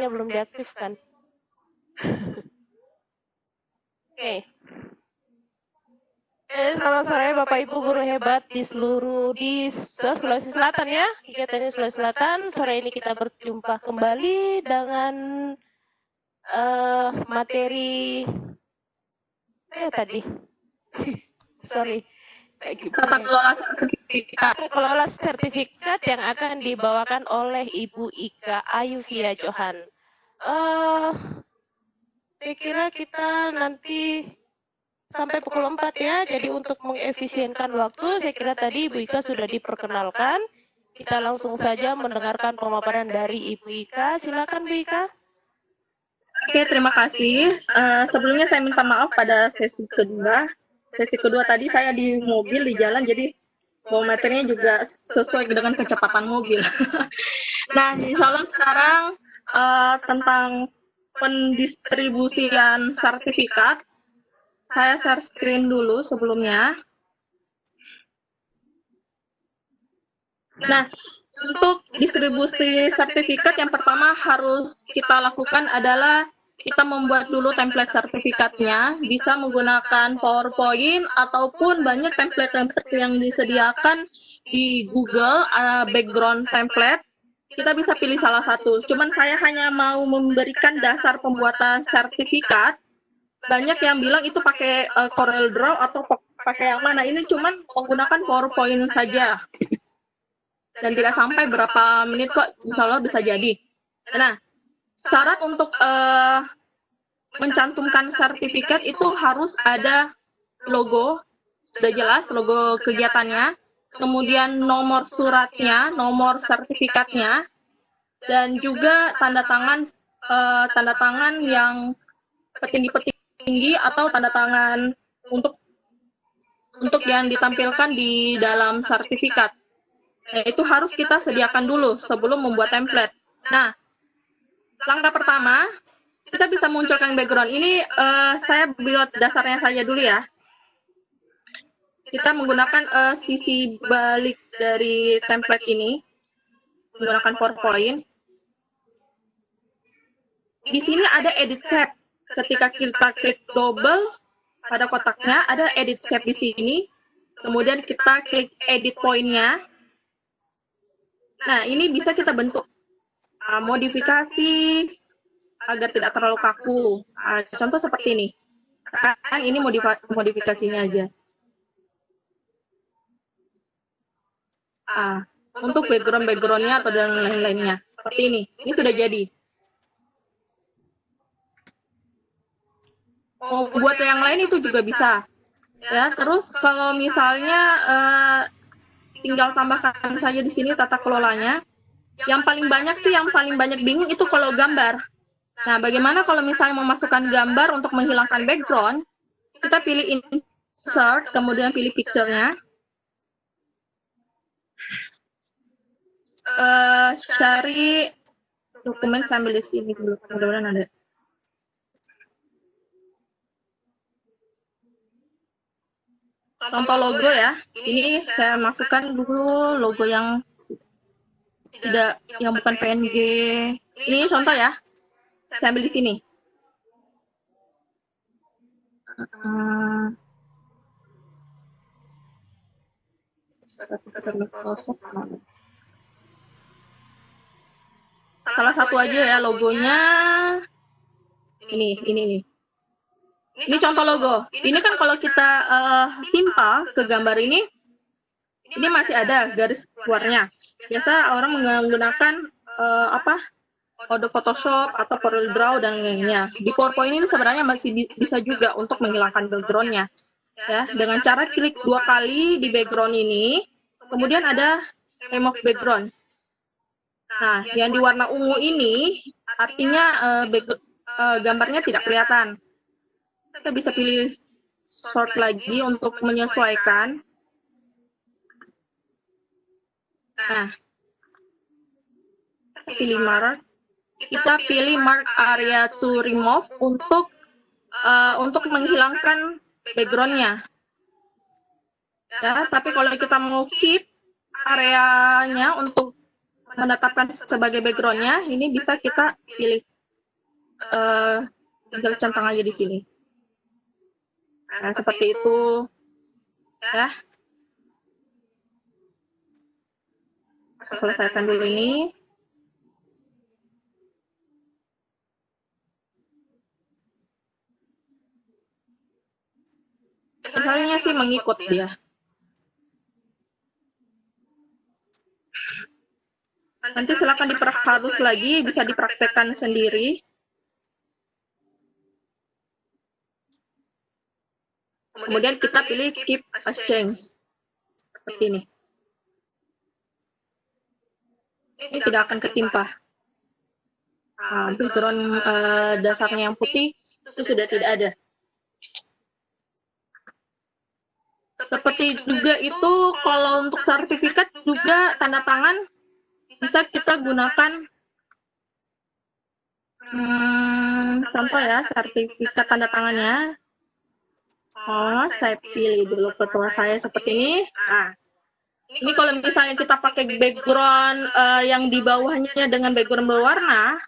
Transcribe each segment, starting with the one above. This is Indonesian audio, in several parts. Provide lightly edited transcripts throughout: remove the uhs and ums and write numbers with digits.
belum diaktifkan. Oke. Selamat sore Bapak Ibu guru hebat di seluruh Sulawesi Selatan ya. Kegiatan di Sulawesi Selatan. Sore ini kita berjumpa kembali dengan materi tadi. Sorry. Tata kelola sertifikat yang akan dibawakan oleh Ibu Ika Ayuvia Johan. Saya kira kita nanti sampai pukul 4 ya, jadi untuk mengefisienkan waktu, saya kira tadi Ibu Ika sudah diperkenalkan. Kita langsung saja mendengarkan pemaparan dari Ibu Ika. Silakan Bu Ika. Oke, terima kasih. Sebelumnya saya minta maaf pada sesi kedua. Sesi kedua tadi saya di mobil, di jalan, jadi bawa materinya juga sesuai dengan kecepatan mobil. Nah, insya Allah sekarang tentang pendistribusian sertifikat, saya share screen dulu sebelumnya. Nah, untuk distribusi sertifikat yang pertama harus kita lakukan adalah kita membuat dulu template sertifikatnya, bisa menggunakan PowerPoint ataupun banyak template-template yang disediakan di Google, background template. Kita bisa pilih salah satu. Cuman saya hanya mau memberikan dasar pembuatan sertifikat. Banyak yang bilang itu pakai Corel Draw atau pakai yang mana. Ini cuman menggunakan PowerPoint saja. Dan tidak sampai berapa menit kok, insya Allah bisa jadi. Nah, syarat untuk mencantumkan sertifikat itu harus ada logo, sudah jelas logo kegiatannya, kemudian nomor suratnya, nomor sertifikatnya, dan juga tanda tangan yang petinggi atau tanda tangan untuk yang ditampilkan di dalam sertifikat. Nah, itu harus kita sediakan dulu sebelum membuat template. Nah, langkah pertama, kita bisa munculkan background. Ini saya buat dasarnya saja dulu ya. Kita menggunakan sisi balik dari template ini, menggunakan PowerPoint. Di sini ada edit shape. Ketika kita klik double pada kotaknya, ada edit shape di sini. Kemudian kita klik edit point-nya. Nah, ini bisa kita bentuk modifikasi agar tidak terlalu kaku. Contoh seperti ini. Kan ini modifikasinya aja. Untuk background-backgroundnya atau dan lain-lainnya. Seperti ini. Ini sudah jadi. Mau buat yang lain itu juga bisa. Ya, terus kalau misalnya tinggal tambahkan saja di sini tata kelolanya. Yang paling banyak bingung itu kalau gambar. Nah, bagaimana kalau misalnya memasukkan gambar untuk menghilangkan background? Kita pilih insert, kemudian pilih picture-nya. Cari dokumen sambil di sini dulu, mudah-mudahan ada. Contoh logo ya, ini saya masukkan dulu logo yang bukan PNG. Ini contoh ya, saya ambil di sini. Salah satu aja ya logonya. Ini. Ini contoh logo. Ini kan kalau kita timpa ke gambar ini masih ada garis keluarnya. Biasa orang menggunakan Adobe Photoshop atau Corel Draw dan lainnya. Di PowerPoint ini sebenarnya masih bisa juga untuk menghilangkan background-nya. Ya, dengan cara klik 2 kali di background ini, kemudian ada remove background. Nah, yang di warna ungu ini artinya gambarnya tidak kelihatan. Kita bisa pilih sort lagi untuk menyesuaikan. Nah, kita pilih mark area to remove untuk menghilangkan background-nya. Ya, tapi kalau kita mau keep areanya untuk menetapkan sebagai background-nya, ini bisa kita pilih tinggal centang aja di sini. Nah, seperti itu. Ya. Selesaikan dulu ini. Misalnya sih mengikut dia. Nanti silakan diperhalus lagi, bisa dipraktekkan sendiri. Kemudian kita pilih keep as change. Seperti ini. Ini tidak akan ketimpa. Nah, background dasarnya yang putih itu sudah tidak ada. Seperti juga itu kalau untuk sertifikat juga tanda tangan bisa kita gunakan contoh ya sertifikat tanda tangannya. Oh, saya pilih dulu foto saya seperti ini. Nah, ini kalau misalnya kita pakai background yang di bawahnya dengan background berwarna,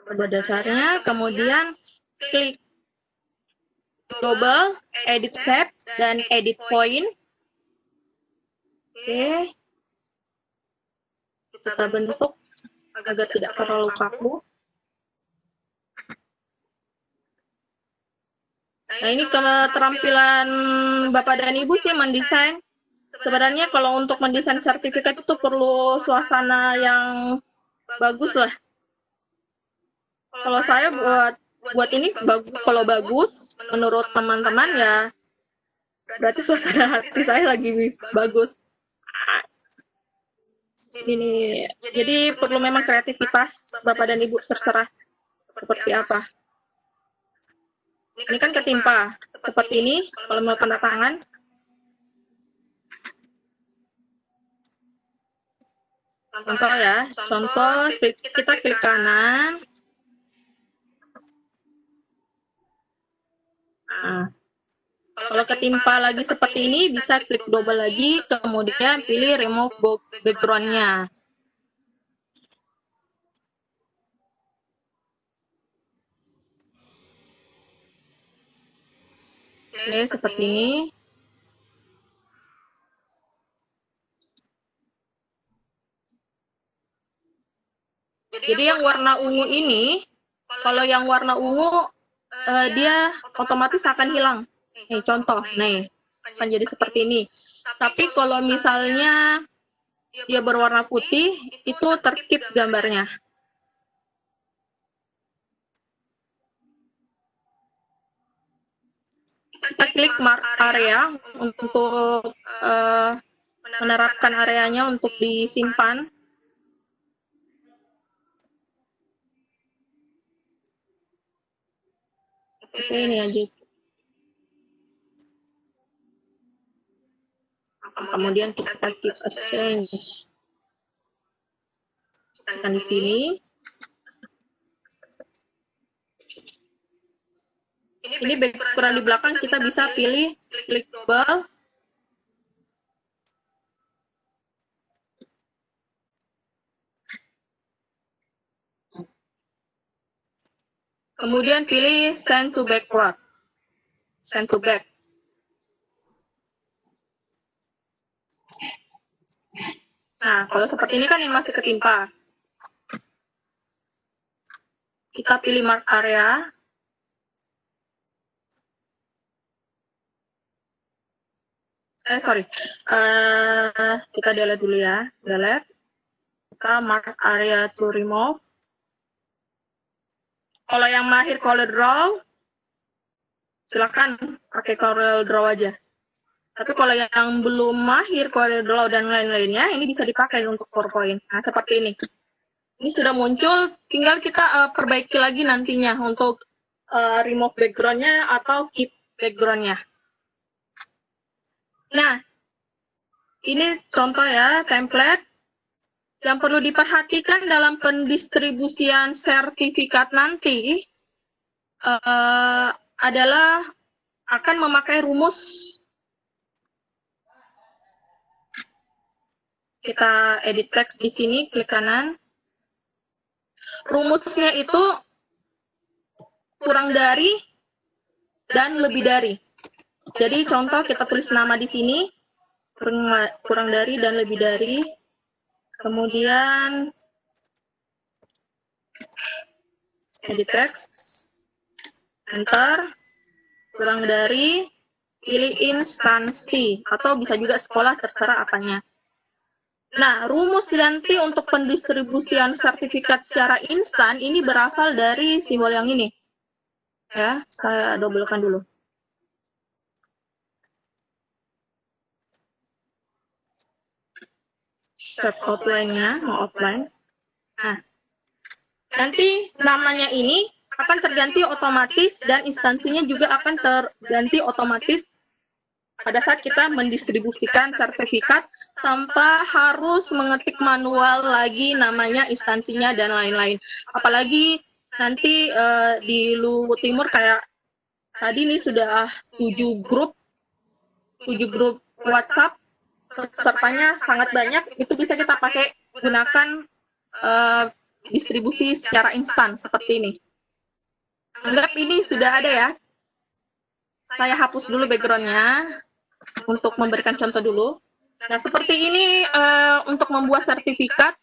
pada dasarnya, kemudian klik double, edit shape, dan edit point. Oke. Kita bentuk agar tidak terlalu kaku. Nah, ini keterampilan Bapak dan Ibu sih mendesain. Sebenarnya kalau untuk mendesain sertifikat itu perlu suasana yang bagus lah. Kalau saya buat ini kalau bagus menurut teman-teman ya berarti suasana hati saya lagi bagus. Ini jadi perlu memang kreativitas Bapak dan Ibu, terserah seperti apa. Ini kan ketimpa seperti ini kalau mau tanda tangan. Contoh ya, contoh kita klik kanan. Nah, kalau ketimpa lagi seperti ini, bisa klik double lagi, kemudian pilih remove background-nya. Oke, seperti ini. Jadi yang warna ungu ini, kalau yang warna ungu, dia otomatis akan hilang. Nih, contoh, nih, akan jadi seperti ini. Tapi kalau misalnya dia berwarna putih, itu terkeep gambarnya. Kita klik mark area untuk menerapkan areanya untuk disimpan. Oke, ini aja. Kemudian kita keep as change. Tekan di sini. Ini background di belakang kita bisa pilih klik double. Kemudian pilih send to backward. Send to back. Nah, kalau seperti ini kan yang masih ketimpa. Kita pilih mark area. Kita delete dulu ya. Delete. Kita mark area to remove. Kalau yang mahir Corel Draw, silakan pakai Corel Draw aja. Tapi kalau yang belum mahir Corel Draw dan lain-lainnya, ini bisa dipakai untuk PowerPoint. Nah, seperti ini. Ini sudah muncul, tinggal kita perbaiki lagi nantinya untuk remove background-nya atau keep background-nya. Nah, ini contoh ya, template. Yang perlu diperhatikan dalam pendistribusian sertifikat nanti adalah akan memakai rumus. Kita edit text di sini, klik kanan. Rumusnya itu kurang dari dan lebih dari. Jadi contoh kita tulis nama di sini, kurang dari dan lebih dari. Kemudian edit text, enter, kurang dari, pilih instansi, atau bisa juga sekolah, terserah apanya. Nah, rumus Yanti untuk pendistribusian sertifikat secara instan ini berasal dari simbol yang ini. Ya, saya dobelkan dulu. Step outline-nya, mau outline. Nah, nanti namanya ini akan terganti otomatis dan instansinya juga akan terganti otomatis pada saat kita mendistribusikan sertifikat tanpa harus mengetik manual lagi namanya, instansinya, dan lain-lain. Apalagi nanti di Luwu Timur kayak tadi nih sudah 7 grup WhatsApp, pesertanya sangat banyak, itu bisa kita pakai gunakan distribusi secara instan seperti ini. Anggap ini sudah ada ya. Saya hapus dulu background-nya untuk memberikan contoh dulu. Nah, seperti ini untuk membuat sertifikat.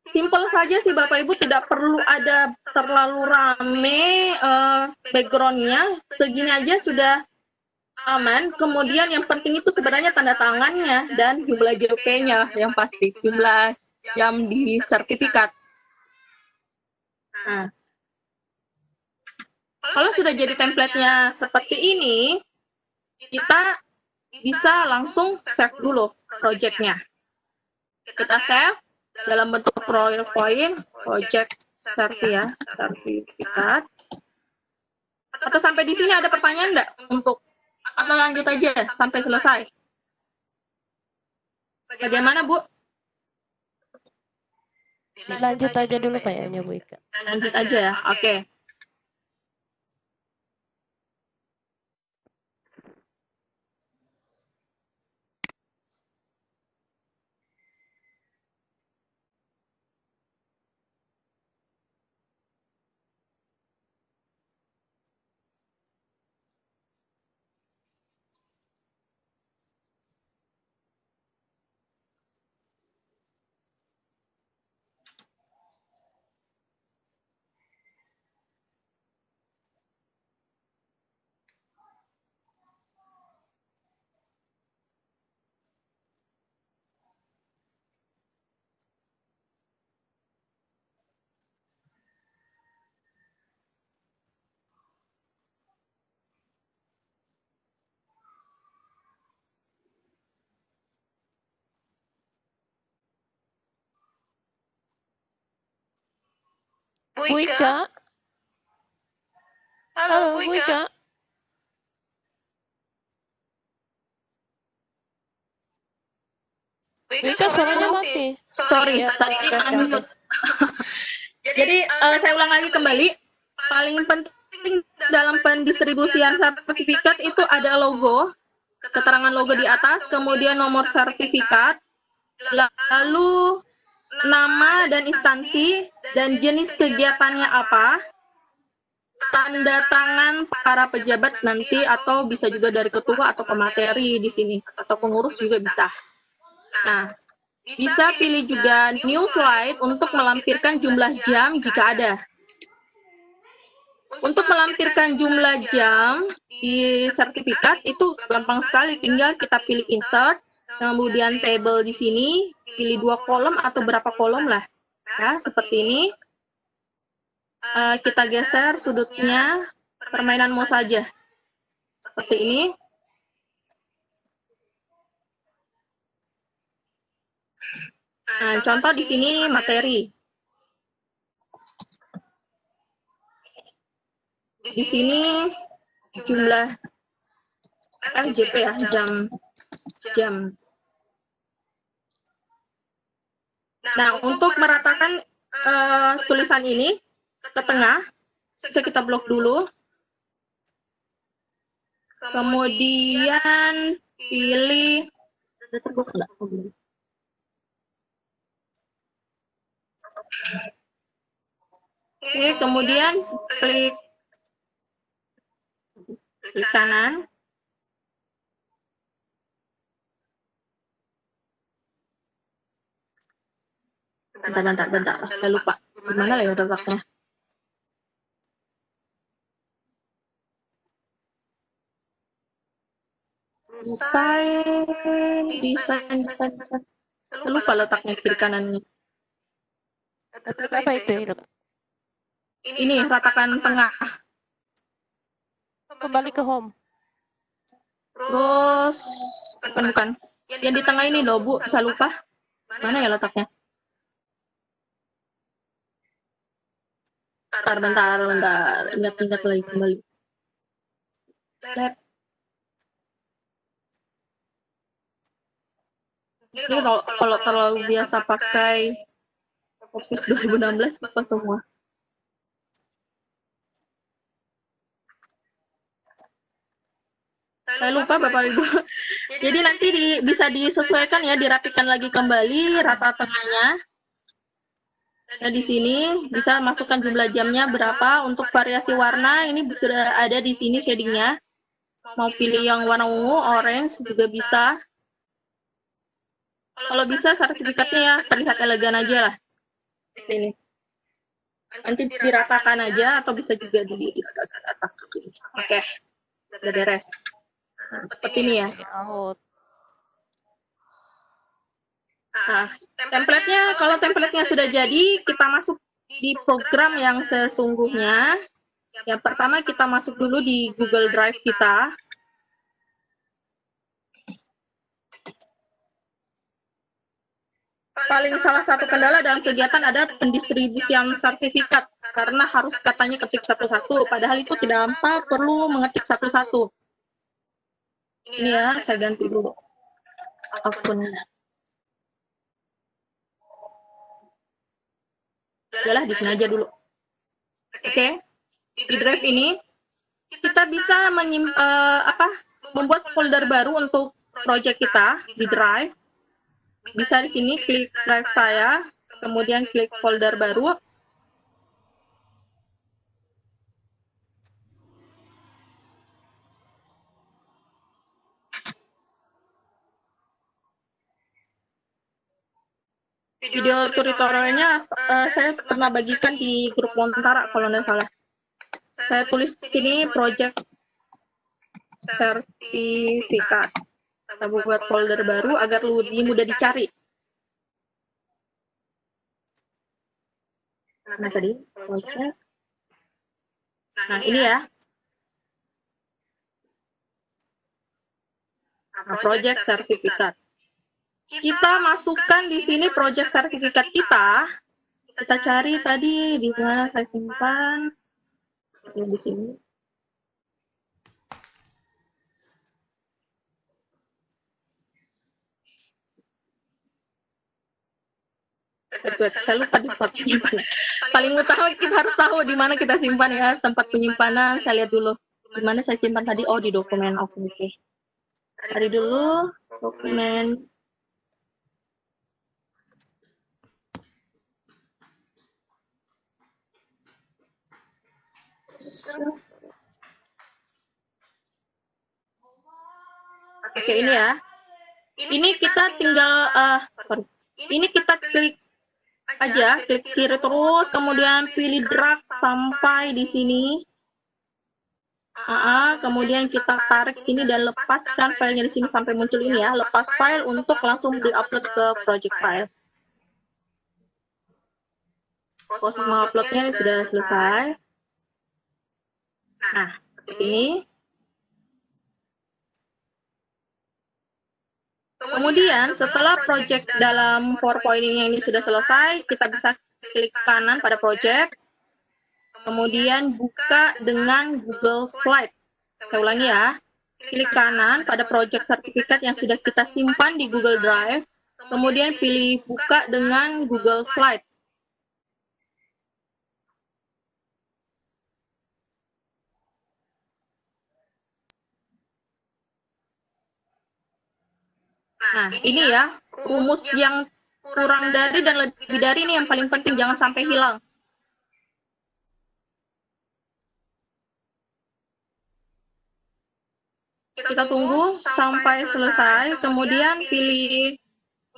Simple saja sih Bapak Ibu, tidak perlu ada terlalu rame background-nya. Segini aja sudah aman. Kemudian yang penting itu sebenarnya tanda tangannya dan jumlah JP-nya yang pasti, jumlah jam di sertifikat. Nah, kalau sudah jadi template-nya seperti ini, kita bisa langsung save dulu project-nya. Kita save dalam bentuk poin project sertifikat. Atau sampai di sini ada pertanyaan enggak untuk, atau lanjut aja sampai selesai? Bagaimana Bu? Lanjut aja dulu kayaknya Bu Ika. Lanjut aja ya, oke. Bu Ika? Halo Bu Ika? Bu Ika suaranya mati. Sorry, Ya, tadi oke, oke, unmute. Jadi saya ulang lagi kembali. Paling penting dalam pendistribusian sertifikat itu ada logo, keterangan logo di atas, kemudian nomor sertifikat, lalu nama dan instansi, dan jenis kegiatannya apa, tanda tangan para pejabat nanti, atau bisa juga dari ketua atau pemateri di sini, atau pengurus juga bisa. Nah, bisa pilih juga new slide untuk melampirkan jumlah jam jika ada. Untuk melampirkan jumlah jam di sertifikat itu gampang sekali, tinggal kita pilih insert, kemudian table di sini, pilih 2 kolom atau berapa kolom lah. Ya, seperti ini. Kita geser sudutnya, permainan mouse saja. Seperti ini. Nah, contoh di sini materi. Di sini jumlah JP ya, jam. Nah, untuk meratakan tulisan ini ke tengah, bisa kita blok dulu. Kemudian pilih, sudah terblok enggak? Oke, kemudian klik kanan. Bentar. Saya lupa. Gimana ya letaknya? Desain. Saya lupa letaknya kiri kanannya. Letak apa itu? Ini ratakan tengah. Kembali ke home. Terus bukan. Yang di tengah ini loh, Bu. Saya lupa. Mana ya letaknya? Bentar. Ingat lagi kembali. Ini kalau terlalu biasa pakai Office 2016 lupa semua. Saya lupa Bapak Ibu. Jadi nanti bisa disesuaikan ya, dirapikan lagi kembali rata tengahnya. Nah, di sini bisa masukkan jumlah jamnya berapa. Untuk variasi warna ini sudah ada di sini shadingnya. Mau pilih yang warna ungu, orange juga bisa. Kalau bisa sertifikatnya ya terlihat elegan aja lah. Ini. Nanti diratakan aja atau bisa juga di atas ke sini. Oke. Udah beres. Nah, seperti ini ya. Nah, template-nya, kalau template-nya sudah jadi, kita masuk di program yang sesungguhnya. Yang pertama kita masuk dulu di Google Drive kita. Paling salah satu kendala dalam kegiatan ada pendistribusian sertifikat, karena harus katanya ketik satu-satu, padahal itu tidak apa, perlu mengetik satu-satu. Ini ya, saya ganti dulu akunnya. Udahlah, di sini aja dulu. Oke. Di drive ini kita bisa membuat folder baru untuk project kita di drive. Bisa di sini klik drive saya, kemudian klik folder baru. Video tutorialnya saya pernah bagikan di grup Lontara kalau tidak salah. Saya tulis di sini project sertifikat. Kita buat folder baru agar lebih mudah dicari. Nah tadi project. Nah ini ya. Nah, project sertifikat. Kita masukkan di sini project sertifikat kita. Kita cari tadi di mana saya simpan. Di sini. Saya lupa di tempat penyimpanan. Paling utama kita harus tahu di mana kita simpan ya tempat penyimpanan. Saya lihat dulu di mana saya simpan tadi. Oh, di dokumen. Oke. Cari dulu dokumen. Oke, ini ya. Ini kita tinggal ini kita klik aja, klik kiri terus, kemudian pilih drag sampai di sini. Kemudian kita tarik sini dan lepaskan filenya di sini sampai muncul ini ya. Lepas file untuk langsung di-upload ke project file. Proses menguploadnya sudah selesai. Nah, seperti ini. Kemudian setelah project dalam PowerPoint ini sudah selesai, kita bisa klik kanan pada project. Kemudian buka dengan Google Slide. Saya ulangi ya. Klik kanan pada project sertifikat yang sudah kita simpan di Google Drive. Kemudian pilih buka dengan Google Slide. Nah, ini ya, rumus yang kurang dari dan lebih dari ini yang paling penting, jangan sampai hilang. Kita tunggu sampai selesai, kemudian pilih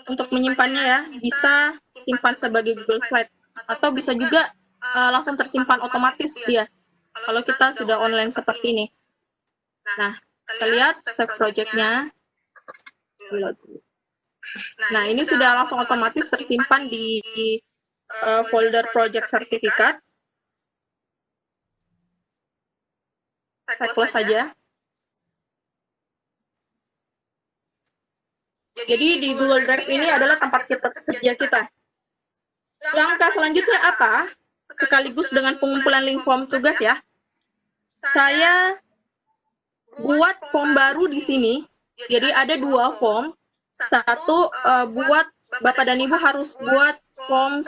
untuk menyimpannya ya, bisa simpan sebagai Google Slide, atau bisa juga langsung tersimpan otomatis dia, kalau kita sudah online seperti ini. Nah, kita lihat save project-nya. Nah, ini sudah langsung otomatis tersimpan di folder project sertifikat. Saya close saja. Jadi di Google Drive ini adalah tempat kerja kita. Langkah selanjutnya apa? Sekaligus dengan pengumpulan link form tugas ya. Saya buat form baru di sini. Jadi ada 2 form. Satu buat Bapak dan Ibu harus buat form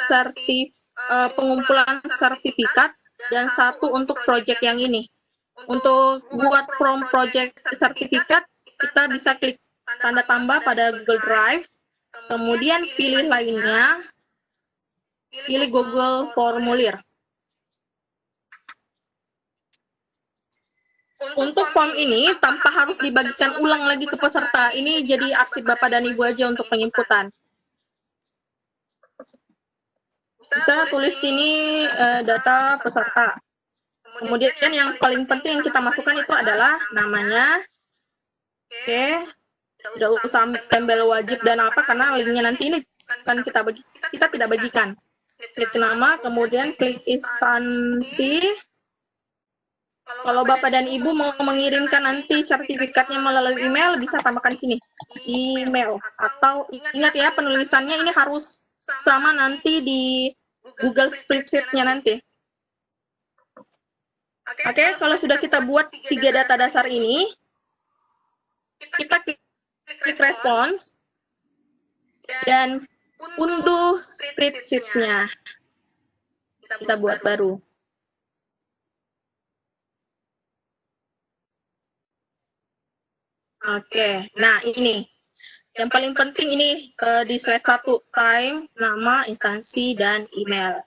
pengumpulan sertifikat, dan satu untuk project yang ini. Untuk buat form project sertifikat, kita bisa klik tanda tambah pada Google Drive, kemudian pilih lainnya, pilih Google Formulir. Untuk form ini, tanpa harus dibagikan ulang lagi ke peserta, ini jadi arsip Bapak dan Ibu aja untuk penginputan. Bisa tulis sini data peserta. Kemudian yang paling penting yang kita masukkan itu adalah namanya. Oke. Tidak usah tempel wajib dan apa, karena linknya nanti ini kan kita tidak bagikan. Klik nama, kemudian klik instansi. Kalau Bapak dan Ibu mau mengirimkan nanti sertifikatnya melalui email, bisa tambahkan di sini email. Atau ingat ya, penulisannya ini harus sama nanti di Google Spreadsheet-nya nanti. Oke, kalau sudah kita buat 3 data dasar ini, kita klik respons, dan unduh spreadsheet-nya. Kita buat baru. Oke, nah ini. Yang paling penting ini di slide 1, time, nama, instansi, dan email.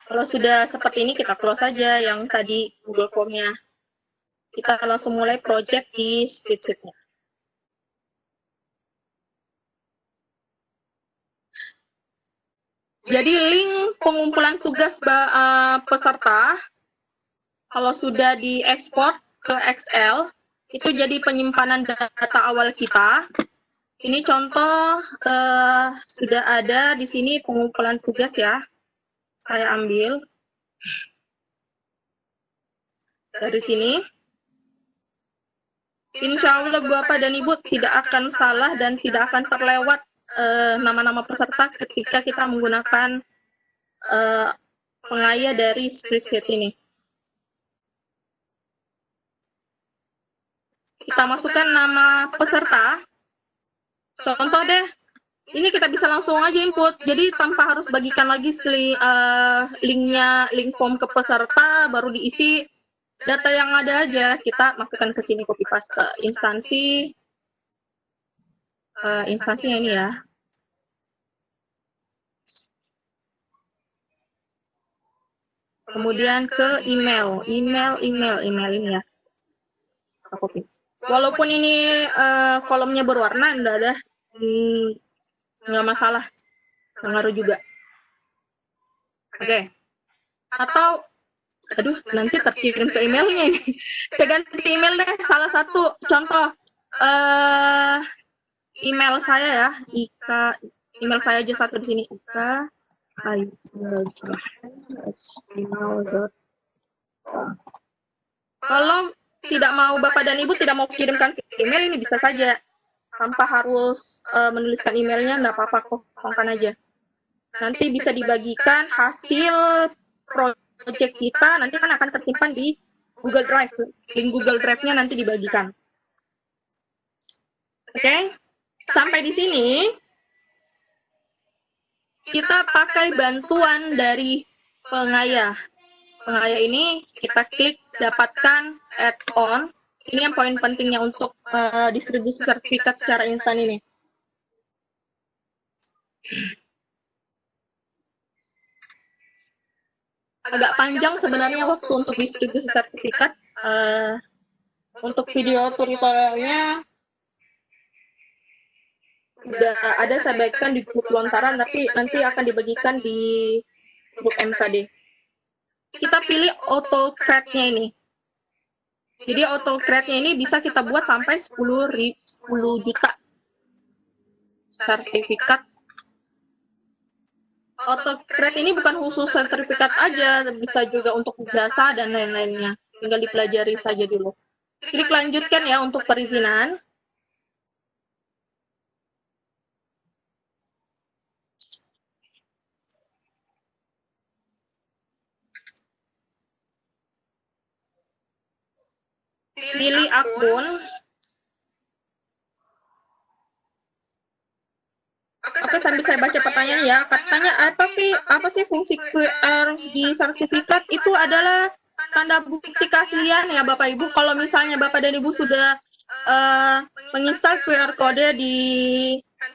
Kalau sudah seperti ini, kita close saja yang tadi Google Form-nya. Kita langsung mulai project di spreadsheet-nya. Jadi link pengumpulan tugas peserta, kalau sudah diekspor ke Excel, itu jadi penyimpanan data awal kita. Ini contoh sudah ada di sini pengumpulan tugas ya. Saya ambil dari sini. Insya Allah Bapak dan Ibu tidak akan salah dan tidak akan terlewat nama-nama peserta ketika kita menggunakan pengaya dari spreadsheet ini. Kita masukkan nama peserta. Contoh deh, ini kita bisa langsung aja input. Jadi tanpa harus bagikan lagi linknya, link form ke peserta, baru diisi. Data yang ada aja, kita masukkan ke sini, copy paste instansi. Instansinya ini ya. Kemudian ke email ini ya. Kita copy. Walaupun ini kolomnya berwarna, nggak masalah, nggak ngaruh juga. Oke. Atau, aduh, nanti terkirim ke emailnya ini. Saya ganti email deh, salah satu contoh email saya ya, email saya aja satu di sini, Kalau tidak mau Bapak dan Ibu tidak mau kirimkan ke email, ini bisa saja tanpa harus menuliskan emailnya, nggak apa-apa, kosongkan aja. Nanti bisa dibagikan hasil project kita, nanti kan akan tersimpan di Google Drive. Link Google Drive-nya nanti dibagikan. Oke, sampai di sini kita pakai bantuan dari pengaya. Pengaya ini kita klik dapatkan add-on. Ini yang poin pentingnya untuk distribusi sertifikat secara instan ini. Agak panjang sebenarnya waktu untuk distribusi sertifikat. Untuk video tutorialnya udah ada saya bagikan di grup lontaran, tapi nanti akan dibagikan di grup MKD. Kita pilih AutoCAD-nya ini. Jadi AutoCAD-nya ini bisa kita buat sampai 10 juta sertifikat. AutoCAD ini bukan khusus sertifikat aja, bisa juga untuk jasa dan lain-lainnya. Tinggal dipelajari saja dulu. Klik lanjutkan ya untuk perizinan. Pilih akun. Oke, sambil saya baca pertanyaan ya. Katanya apa sih fungsi QR di sertifikat? Itu adalah tanda bukti keaslian ya Bapak Ibu. Kalau misalnya Bapak dan Ibu sudah menginstal QR kode di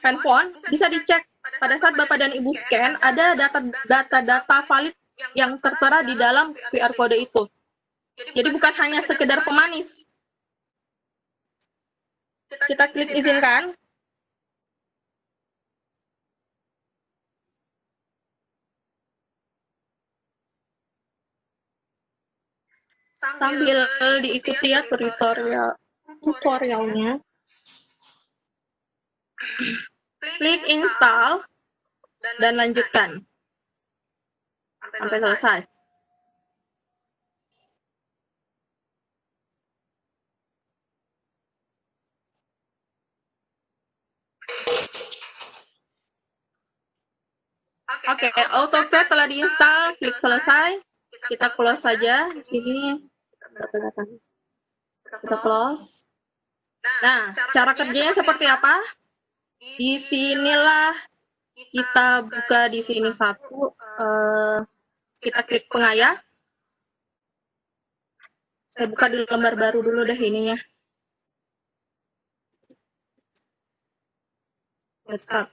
handphone, bisa dicek pada saat Bapak dan Ibu scan, ada data valid yang tertera di dalam QR kode itu. Jadi bukan hanya sekedar pemanis. Kita klik izinkan. Sambil diikuti ya tutorialnya. Klik install dan lanjutkan sampai selesai. Oke, AutoCAD telah diinstal, klik selesai. Kita close saja di sini. Kita close. Nah, cara kerjanya seperti apa? Di sinilah kita buka di sini satu. Kita klik pengayah. Saya buka di lembar baru dulu deh ininya. Let's start.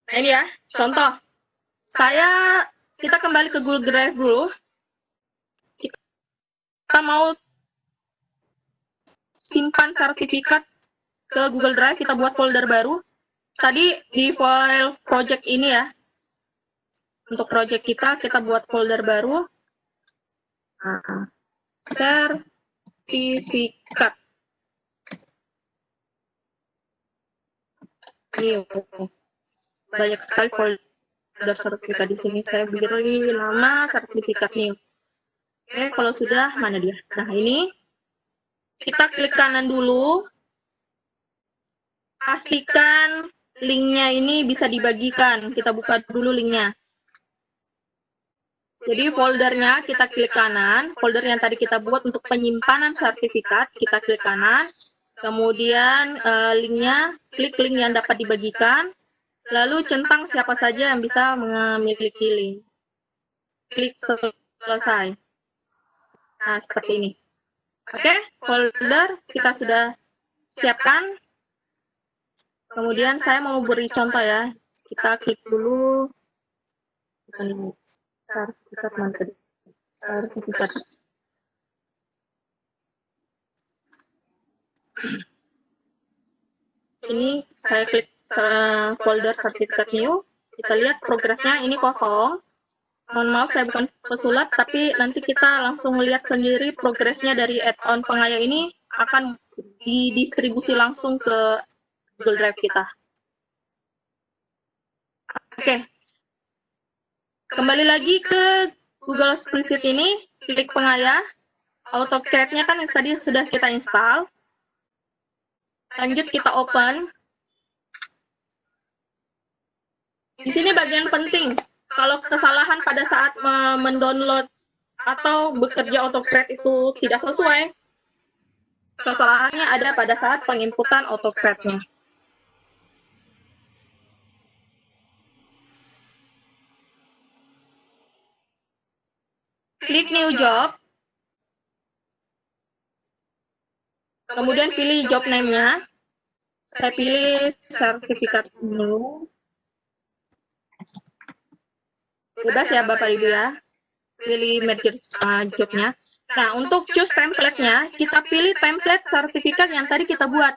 Nah ini ya, contoh. Kita kembali ke Google Drive dulu. Kita mau simpan sertifikat ke Google Drive, kita buat folder baru. Tadi di file project ini ya. Untuk project kita buat folder baru. Sertifikat. Ini banyak sekali folder sertifikat di sini. Saya beri nama sertifikat nih. Oke, kalau sudah, mana dia? Nah, ini kita klik kanan dulu. Pastikan linknya ini bisa dibagikan. Kita buka dulu linknya. Jadi foldernya kita klik kanan. Folder yang tadi kita buat untuk penyimpanan sertifikat, kita klik kanan. Kemudian linknya, klik link yang dapat dibagikan. Lalu centang siapa saja yang bisa memiliki link. Klik selesai. Nah, seperti ini. Oke, folder kita sudah siapkan. Kemudian saya mau beri contoh ya. Kita klik dulu. Sertifikat. Ini saya klik folder sertifikat new. Kita lihat progresnya ini kosong. Mohon maaf saya bukan pesulap, tapi nanti kita langsung melihat sendiri progresnya dari add-on pengayah ini akan didistribusi langsung ke Google Drive kita. Oke. Kembali lagi ke Google Spreadsheet ini, klik pengayah. AutoCAD-nya kan yang tadi sudah kita install. Lanjut kita open. Di sini bagian penting. Kalau kesalahan pada saat mendownload atau bekerja AutoCAD itu tidak sesuai, kesalahannya ada pada saat penginputan AutoCAD-nya. Klik New Job. Kemudian pilih job name-nya. Saya pilih sertifikat dulu. Bebas ya Bapak Ibu ya. pilih merge jobnya. Nah, untuk choose template-nya, kita pilih template sertifikat yang tadi kita buat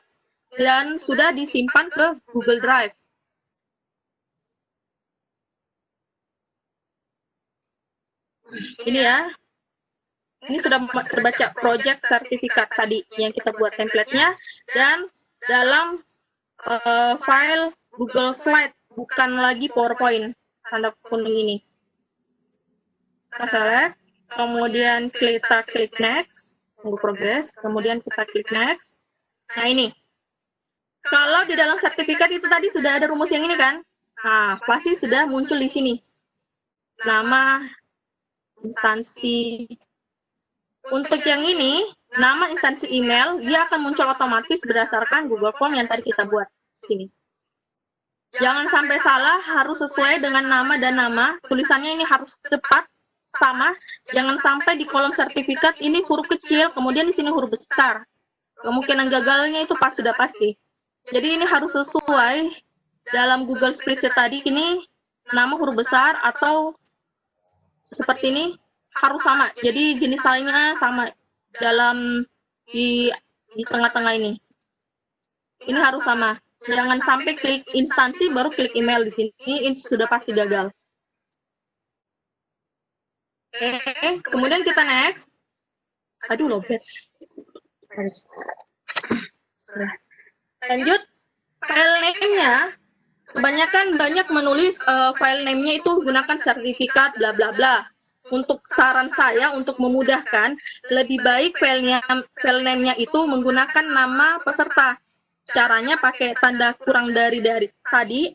dan sudah disimpan ke Google Drive. Ini ya, ini sudah terbaca project sertifikat tadi yang kita buat template-nya dan dalam file Google Slide, bukan lagi PowerPoint, tanda kuning ini. Kita select, kemudian kita klik next, tunggu progress, kemudian kita klik next. Nah ini, kalau di dalam sertifikat itu tadi sudah ada rumus yang ini kan? Nah, pasti sudah muncul di sini. Nama instansi. Untuk yang ini, nama instansi email, dia akan muncul otomatis berdasarkan Google Form yang tadi kita buat di sini. Jangan sampai salah, harus sesuai dengan nama dan nama. Tulisannya ini harus tepat, sama. Jangan sampai di kolom sertifikat ini huruf kecil, kemudian di sini huruf besar. Kemungkinan gagalnya itu sudah pasti. Jadi ini harus sesuai dalam Google Spreadsheet tadi, ini nama huruf besar atau seperti ini harus sama. Jadi jenis filenya sama dalam di tengah-tengah ini. Ini harus sama. Jangan sampai klik instansi baru klik email di sini. Ini sudah pasti gagal. Oke, kemudian kita next. Aduh, lobet. Lanjut, file name-nya. Kebanyakan banyak menulis file name-nya itu gunakan sertifikat bla bla bla. Untuk saran saya untuk memudahkan, lebih baik file name-nya itu menggunakan nama peserta. Caranya pakai tanda kurang dari tadi,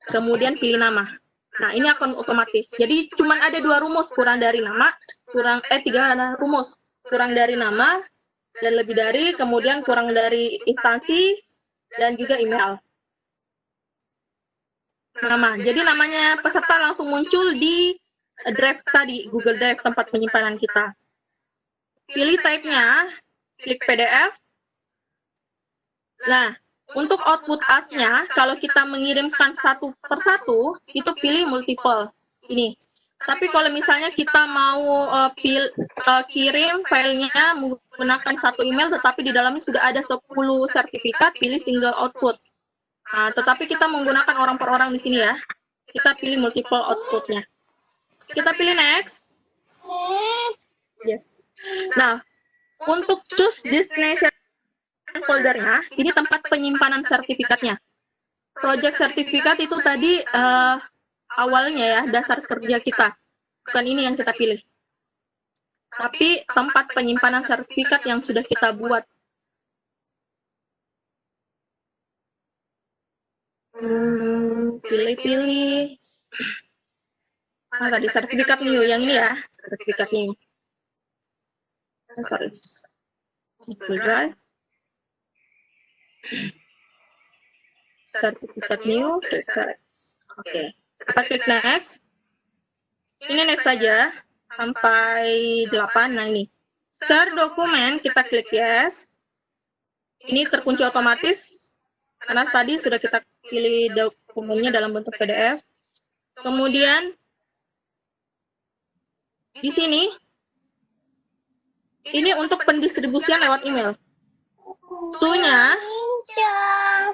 kemudian pilih nama. Nah, ini akan otomatis. Jadi cuma ada 2 rumus, kurang dari nama, 3 rumus. Kurang dari nama dan lebih dari, kemudian kurang dari instansi dan juga email. Nama. Jadi namanya peserta langsung muncul di drive tadi, Google Drive, tempat penyimpanan kita. Pilih type-nya, klik PDF. Nah, untuk output as-nya, kalau kita mengirimkan satu persatu, itu pilih multiple. Ini. Tapi kalau misalnya kita mau kirim filenya menggunakan satu email, tetapi di dalamnya sudah ada 10 sertifikat, pilih single output. Nah, tetapi kita menggunakan orang per orang di sini ya. Kita pilih multiple output-nya. Kita pilih next. Yes. Nah, untuk choose destination foldernya, ini tempat penyimpanan sertifikatnya. Project sertifikat itu tadi awalnya ya, dasar kerja kita. Bukan ini yang kita pilih. Tapi tempat penyimpanan sertifikat yang sudah kita buat. Pilih-pilih. Nah, tadi sertifikat new, yang ini ya, sertifikat new. Sorry. Google Drive. Sertifikat new, oke. Kita klik next. Ini next saja, sampai 8, nah ini. Share dokumen, kita klik yes. Ini terkunci otomatis, karena tadi sudah kita pilih dokumennya dalam bentuk PDF. Kemudian, di sini, ini untuk pendistribusian lewat email. To-nya,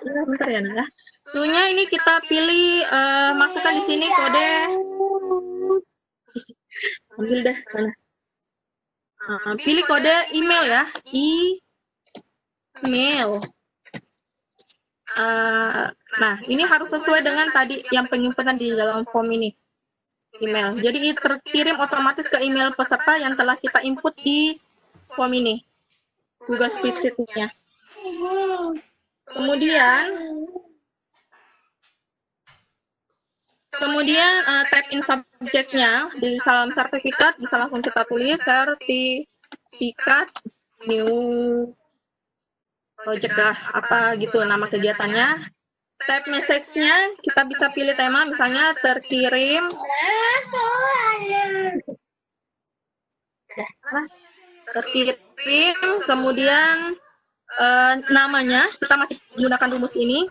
bentar ya, Naya. To-nya ini kita pilih, masukkan di sini kode. Ambil deh, mana? Pilih kode email ya, email. Nah, ini harus sesuai dengan tadi yang penyimpanan di dalam form ini. Email. Jadi terkirim otomatis ke email peserta yang telah kita input di form ini. Google Spreadsheet-nya. Kemudian type in subject-nya di dalam sertifikat bisa langsung kita tulis sertifikat new project apa gitu nama kegiatannya. Type message-nya kita bisa pilih tema, misalnya terkirim. Kemudian namanya kita masih menggunakan rumus ini.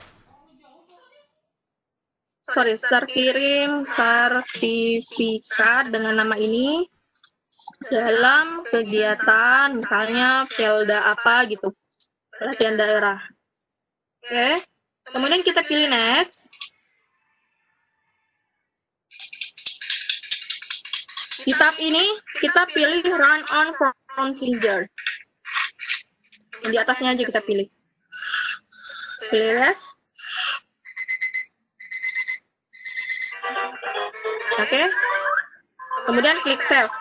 Terkirim sertifikat dengan nama ini. dalam kegiatan, misalnya Pelda apa gitu, pelatihan daerah. Oke, kemudian kita pilih next. Di tab ini kita pilih run on procedure. Yang di atasnya aja kita pilih. Pilih yes. Oke. Kemudian klik save.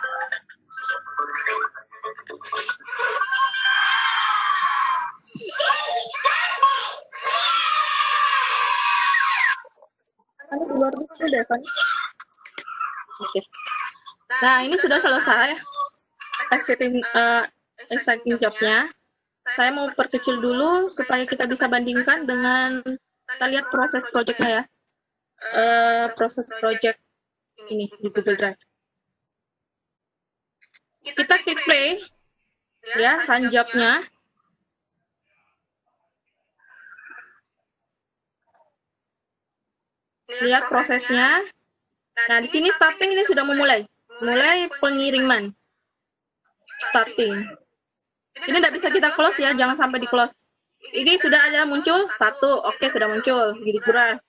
Oke. Nah, ini sudah selesai exciting job-nya. Saya mau perkecil dulu supaya kita bisa bandingkan dengan, kita lihat proses project-nya ya. Proses project ini di Google Drive. Kita klik play, ya, run job-nya. Lihat prosesnya. Nah, di sini starting ini sudah mulai pengiriman. Starting. Ini tidak bisa kita close ya, jangan sampai di close. Ini sudah ada muncul satu, oke sudah muncul. Gidi kurang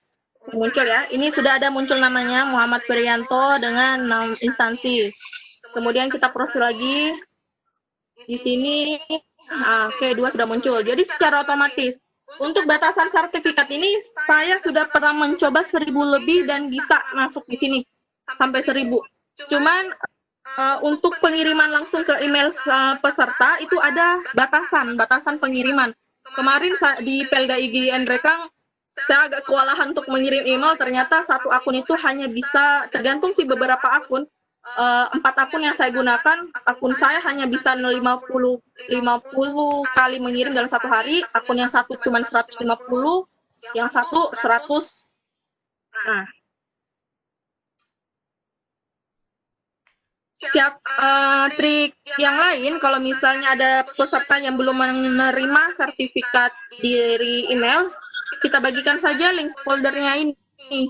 muncul ya. Ini sudah ada muncul namanya Muhammad Priyanto dengan 6 instansi. Kemudian kita proses lagi. Di sini, oke 2 sudah muncul. Jadi secara otomatis. Untuk batasan sertifikat ini, saya sudah pernah mencoba 1000 lebih dan bisa masuk di sini sampai 1000. Cuman untuk pengiriman langsung ke email peserta itu ada batasan pengiriman. Kemarin di Pelda IGN Rekang, saya agak kewalahan untuk mengirim email. Ternyata satu akun itu hanya bisa, tergantung sih beberapa akun. 4 akun yang saya gunakan, akun saya hanya bisa 50 kali mengirim dalam satu hari, akun yang satu cuma 150, yang satu 100. Nah, trik yang lain, kalau misalnya ada peserta yang belum menerima sertifikat dari email, kita bagikan saja link foldernya ini.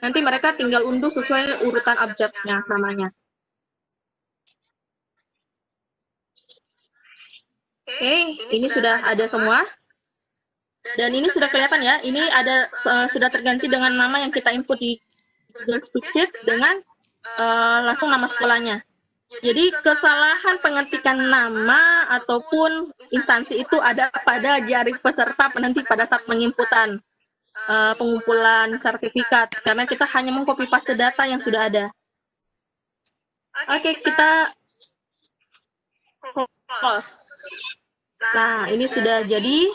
Nanti mereka tinggal unduh sesuai urutan abjadnya namanya. Oke, ini sudah ada semua. Dan ini sudah kelihatan ya, ini ada sudah terganti dengan nama yang kita input di Google Spreadsheet dengan langsung nama sekolahnya. Jadi kesalahan pengetikan nama ataupun instansi itu ada pada jari peserta penanti pada saat penginputan pengumpulan sertifikat, karena kita hanya mengcopy paste data yang sudah ada. Oke, kita close. Nah, ini sudah jadi,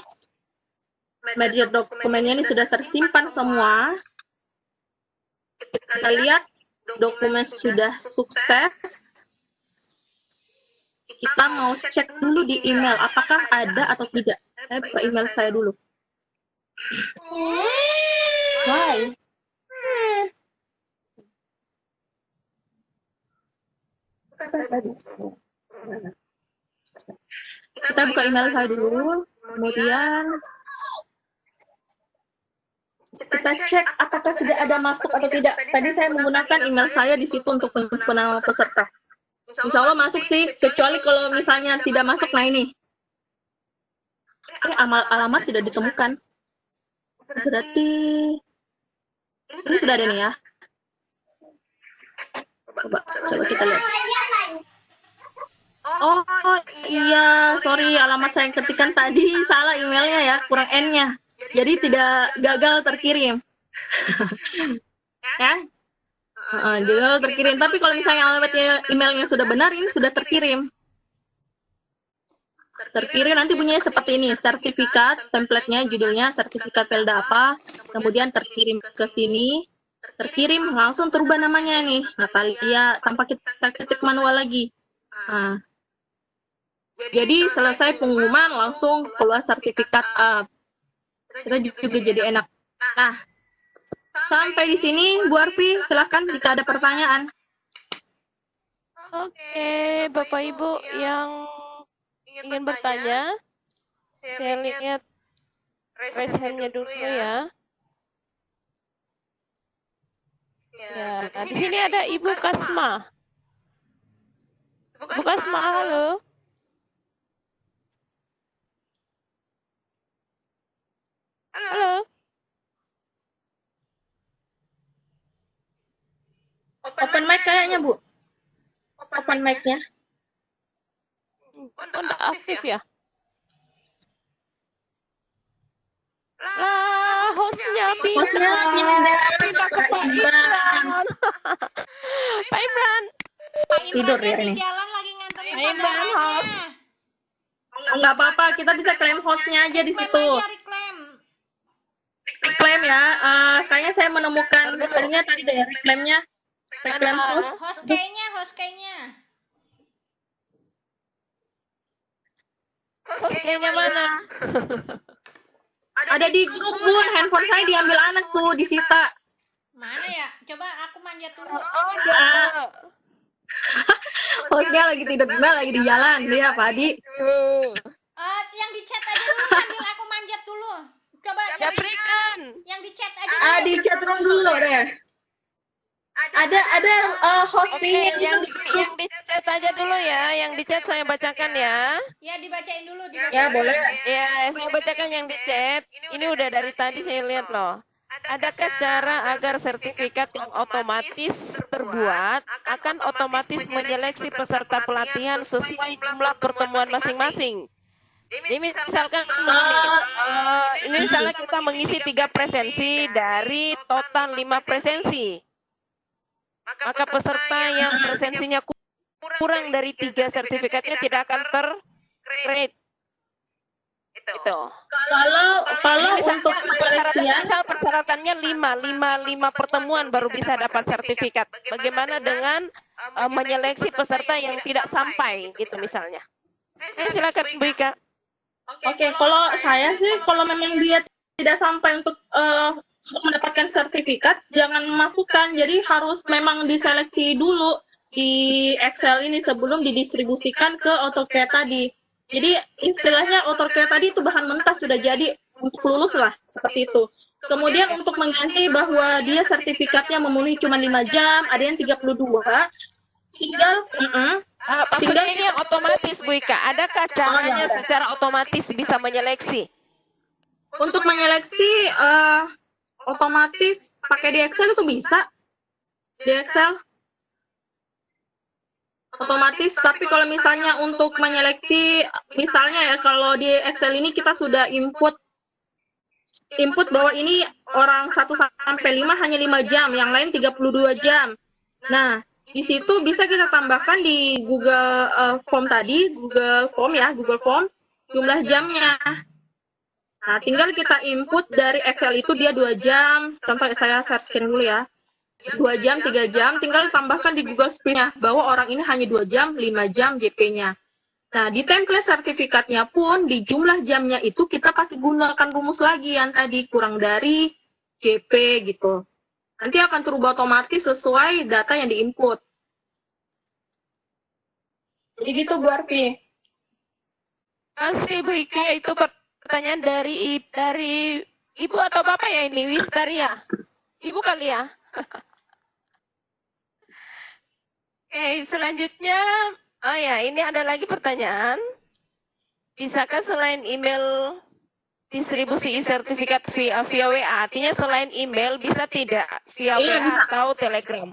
media dokumennya ini sudah tersimpan semua. Kita lihat dokumen sudah sukses. Kita mau cek dulu di email, apakah ada atau tidak. Saya buka email saya dulu. Why? Kita buka email saya dulu, kemudian kita cek apakah sudah ada masuk atau tidak. Tadi saya menggunakan email saya di situ untuk nama peserta. Insya Allah masuk sih, kecuali kalau misalnya tidak masuk, nah ini. Alamat tidak ditemukan. Berarti ini sudah ada nih ya. Coba kita lihat. Oh iya, sorry, alamat saya yang ketikan tadi salah emailnya ya, kurang N-nya. Jadi tidak gagal terkirim. Ya? Gagal terkirim. Tapi kalau misalnya alamatnya emailnya sudah benar, ini sudah terkirim. Terkirim nanti bunyinya seperti ini, sertifikat, template-nya, judulnya sertifikat Pelda apa, kemudian terkirim ke sini, terkirim langsung terubah namanya nih, Natalia, tanpa kita ketik manual lagi. Nah, jadi selesai pengumuman langsung keluar sertifikat up. Kita juga jadi enak. Nah, sampai di sini Bu Arfi, silahkan jika ada pertanyaan. Oke, Bapak Ibu yang ingin bertanya, saya lihat raise hand-nya dulu ya. Ya, di sini ada Ibu Kasma. Buka semua, halo. Halo. Open mic kayaknya, Bu. Open mic-nya. Oh, enggak aktif ya? Lah, hostnya Hostnya pindah ke Pak Imran. Pak Imran. Pak Imran Tidur ya di ini. jalan lagi nganterin Pak Imran, saudaranya. host. Nggak apa-apa, kita bisa klaim hostnya aja di situ. Reclaim. Klaim ya. Kayaknya saya menemukan ininya tadi dari reklamnya. Reklam host. Host kayaknya. Host kayaknya mana? Ada di grup, Bun. Handphone saya diambil anak tuh, disita. Mana ya? Coba aku manjat dulu. Oh, enggak. Hostnya lagi tidur, lagi di jalan. Dia, Pak Adi. Yang di chat aja dulu sambil aku manjat dulu. Coba Japrikan. yang di chat aja dulu. Di chat room dulu deh. Ada hostnya yang di chat aja dulu ya. Yang di chat saya bacakan ya. Ya dibacain dulu. Ya, boleh. Ya, saya bacakan yang di chat. Ini udah dari tadi saya lihat loh. Adakah cara agar sertifikat yang otomatis terbuat akan otomatis menyeleksi peserta pelatihan sesuai jumlah pertemuan masing-masing? Ini misalkan ini misalnya kita mengisi 3 presensi dari total 5 presensi. Maka peserta yang presensinya kurang dari 3 sertifikatnya tidak akan ter-create. Itu. Kalau untuk persyaratannya 5 pertemuan baru bisa dapat sertifikat. Bagaimana dengan menyeleksi peserta yang tidak sampai gitu misalnya? Silakan Bu Ika. Oke, kalau saya sih kalau memang dia tidak sampai untuk mendapatkan sertifikat, jangan masukkan. Jadi harus memang diseleksi dulu di Excel ini sebelum didistribusikan ke AutoCAD tadi. Jadi istilahnya AutoCAD tadi itu bahan mentah sudah jadi untuk lulus lah, seperti itu. Kemudian untuk mengganti bahwa dia sertifikatnya memenuhi cuma 5 jam, ada yang 32, tinggal maksudnya ini yang otomatis Bu Ika. Adakah caranya secara otomatis bisa menyeleksi? Untuk menyeleksi otomatis pakai di Excel itu bisa. Di Excel otomatis, tapi kalau misalnya untuk menyeleksi, misalnya ya kalau di Excel ini kita sudah input bahwa ini orang 1 sampai 5 hanya 5 jam, yang lain 32 jam. Nah, di situ bisa kita tambahkan di Google Form tadi, Google Form, jumlah jamnya. Nah, tinggal kita input dari Excel itu dia 2 jam, contoh saya share screen dulu ya. 2 jam, 3 jam, tinggal tambahkan di Google Sheet-nya bahwa orang ini hanya 2 jam, 5 jam JP-nya. Nah, di template sertifikatnya pun di jumlah jamnya itu kita pakai gunakan rumus lagi yang tadi kurang dari JP gitu. Nanti akan terubah otomatis sesuai data yang diinput. Jadi gitu Bu Arfi. Kasih Bu Ika, itu pertanyaan dari Ibu atau Bapak ya ini, Wistaria? Ibu kali ya? Oke, selanjutnya, oh ya, ini ada lagi pertanyaan. Bisakah selain email distribusi sertifikat via WA? Artinya selain email bisa tidak via WA atau Telegram?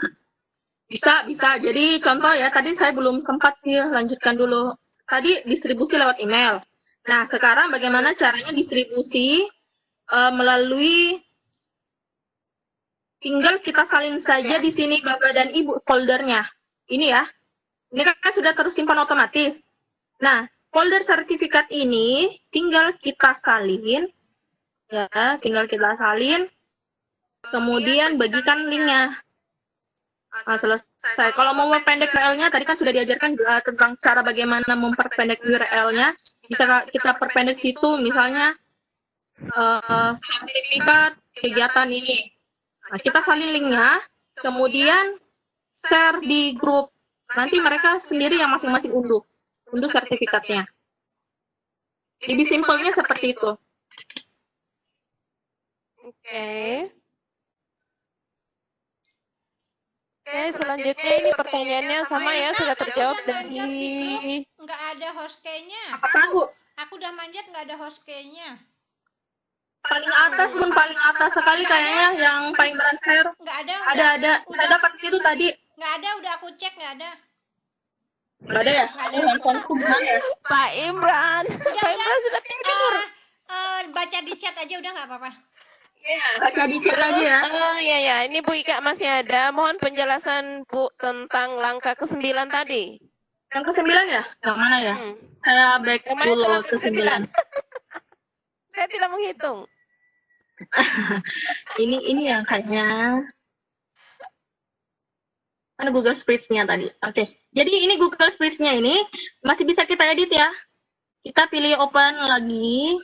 Bisa. Jadi contoh ya, tadi saya belum sempat sih lanjutkan dulu. Tadi distribusi lewat email. Nah, sekarang bagaimana caranya distribusi melalui tinggal kita salin saja di sini Bapak dan Ibu foldernya. Ini ya. Ini kan sudah tersimpan otomatis. Nah, folder sertifikat ini tinggal kita salin. Ya, tinggal kita salin. Kemudian bagikan linknya. Nah, selesai. Kalau mau memperpendek URL-nya, tadi kan sudah diajarkan tentang cara bagaimana memperpendek URL-nya. Bisa kita perpendek situ, misalnya sertifikat kegiatan ini. Nah, kita salin linknya, kemudian share di grup. Nanti mereka sendiri yang masing-masing unduh sertifikatnya. Lebih simpelnya seperti itu. Oke. Oke, selanjutnya ini pertanyaannya sama ya, sudah terjawab dari Nggak ada host key-nya. Apa tahu? Aku udah manjat nggak ada host key-nya. Paling atas pun paling atas sekali kayaknya yang paling berhasil. Nggak ada. Ada. Saya dapat di situ tadi. Nggak ada, udah aku cek nggak ada. Nggak ada ya? Nggak ada. Oh, handphoneku gimana ya? Pak Imran. Pak Imran sudah tidur. Baca di chat aja udah nggak apa-apa. Baca di chat aja ya. Oh iya ya, ini Bu Ika masih ada. Mohon penjelasan Bu tentang langkah ke-9 tadi. Yang ke-9 ya? Yang mana ya? Hmm. Saya back Yang mana dulu langkah ke-9. Saya tidak menghitung. Ini yang kayaknya ada Google Spreadsheet-nya tadi. Oke. Jadi ini Google Spreadsheet-nya ini masih bisa kita edit ya. Kita pilih open lagi.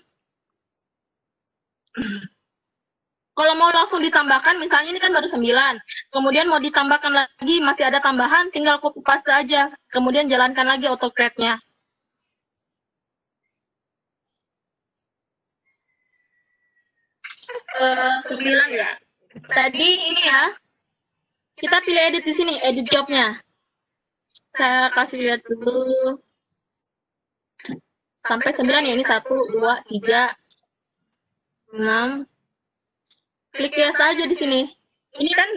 Kalau mau langsung ditambahkan, misalnya ini kan baru 9. Kemudian mau ditambahkan lagi, masih ada tambahan, tinggal copy paste aja. Kemudian jalankan lagi autocrate-nya. Sembilan ya. Tadi ini ya. Kita pilih edit di sini, edit job-nya. Saya kasih lihat dulu. Sampai 9 ya, ini 1, 2, 3, 6. Klik yes aja di sini. Ini kan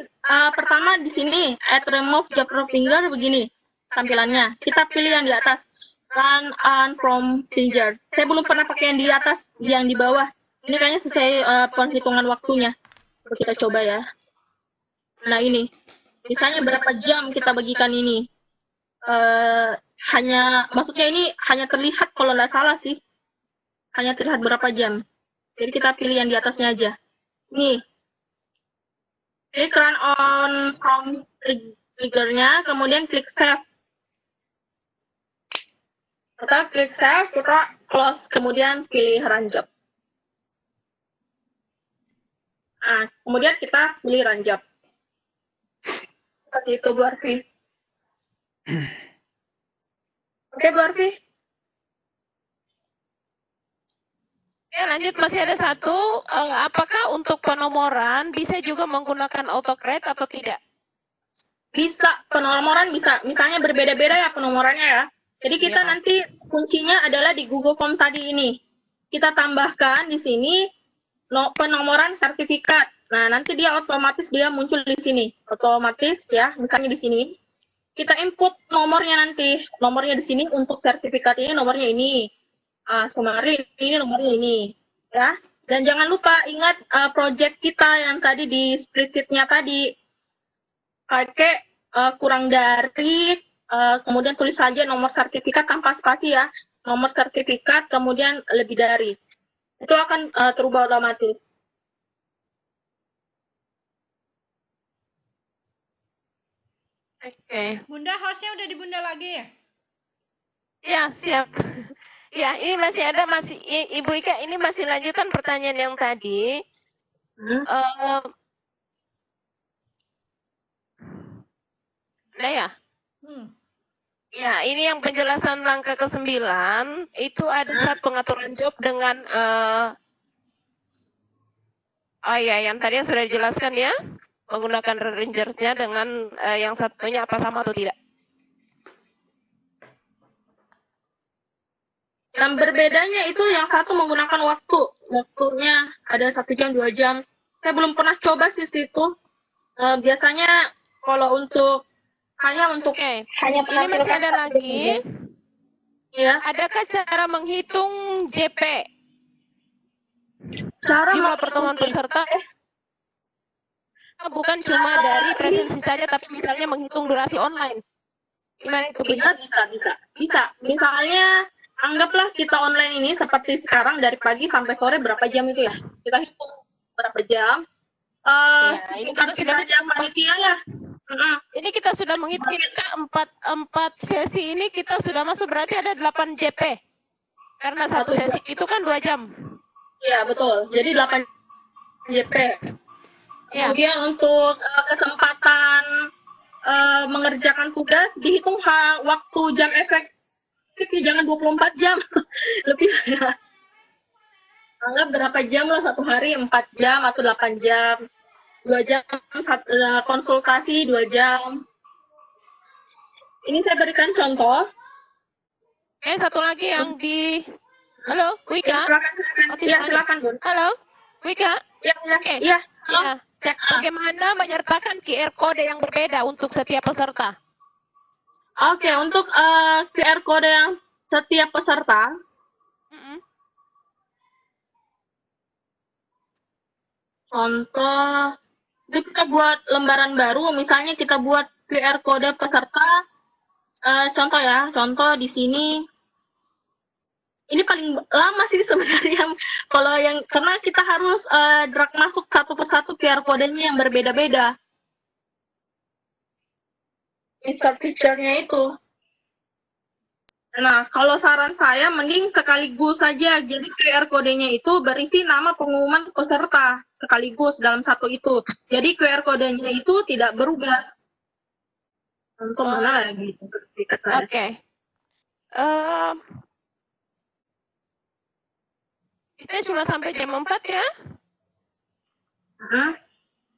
pertama di sini, add remove job finger begini tampilannya. Kita pilih yang di atas, run on from Singer. Saya belum pernah pakai yang di atas, yang di bawah. Ini kayaknya sesuai penghitungan waktunya. Kita coba ya. Nah ini, misalnya berapa jam kita bagikan ini. Maksudnya ini hanya terlihat kalau nggak salah sih. Hanya terlihat berapa jam. Jadi kita pilih yang di atasnya aja. Nih. Klik run on from triggernya, kemudian klik save. Kita klik save, kita close, kemudian pilih run job. Nah, kemudian kita pilih run job. Seperti itu, Bu Arfi. Oke, Bu Arfi. Ya, lanjut masih ada satu. Apakah untuk penomoran bisa juga menggunakan autocrate atau tidak? Bisa, penomoran bisa. Misalnya berbeda-beda ya penomorannya ya. Jadi kita Ya. nanti kuncinya adalah di Google Form tadi ini. Kita tambahkan di sini penomoran sertifikat. Nah, nanti dia otomatis dia muncul di sini. Otomatis ya, misalnya di sini. Kita input nomornya nanti. Nomornya di sini untuk sertifikat ini nomornya ini. Summary ini nomornya ini. Ya. Dan jangan lupa ingat project kita yang tadi di spreadsheet-nya tadi. Pakai kurang dari, kemudian tulis saja nomor sertifikat tanpa spasi ya. Nomor sertifikat, kemudian lebih dari. Itu akan terubah otomatis. Oke. Bunda, hostnya udah di Bunda lagi ya? Ya, siap. Ya, ini masih ada, Ibu Ika, ini masih lanjutan pertanyaan yang tadi. Nah ya. Ya, ini yang penjelasan langkah ke-9, itu ada saat pengaturan job dengan, yang tadi yang sudah dijelaskan ya, menggunakan Rangers-nya dengan yang satunya apa sama atau tidak? Yang berbedanya itu yang satu menggunakan waktu. Waktunya ada 1 jam, 2 jam. Saya belum pernah coba sih situ. Biasanya kalau untuk hanya Ini masih ada lagi. Ya. Adakah cara menghitung JP? Cara Jumlah pertemuan peserta? Bukan cuma dari presensi saja, tapi misalnya menghitung durasi online. Gimana itu? Bisa. Misalnya anggaplah kita online ini seperti sekarang dari pagi sampai sore berapa jam itu ya? Kita hitung berapa jam. Sekitar kita jam panitia lah. Ini kita sudah menghitung, kita empat sesi ini kita sudah masuk, berarti ada 8 JP. Karena satu sesi itu kan 2 jam. Iya, betul. Jadi 8 JP. Ya. Kemudian untuk kesempatan mengerjakan tugas dihitung waktu jam efektif, jangan 24 jam. Lebih ya. Anggap berapa jam lah satu hari, 4 jam atau 8 jam. 2 jam konsultasi, 2 jam. Ini saya berikan contoh. Satu lagi yang di... Halo, Ya, Wika? silakan. Oh, Iya, tidak silakan, Bun. Halo, Wika? Iya, iya, Oke. iya. Halo. Ya. Bagaimana menyertakan QR code yang berbeda untuk setiap peserta? Oke, untuk QR kode yang setiap peserta, Mm-mm. contoh, itu kita buat lembaran baru, misalnya kita buat QR kode peserta, contoh ya, contoh di sini, ini paling lama sih sebenarnya, kalau yang, karena kita harus drag masuk satu persatu QR kodenya yang berbeda-beda. Insert picture-nya itu. Nah, kalau saran saya mending sekaligus saja. Jadi QR kodenya itu berisi nama pengumuman peserta sekaligus dalam satu itu. Jadi QR kodenya itu tidak berubah. Contoh mana lagi sertifikat saya? Oke. Kita cuma sampai jam 4 ya?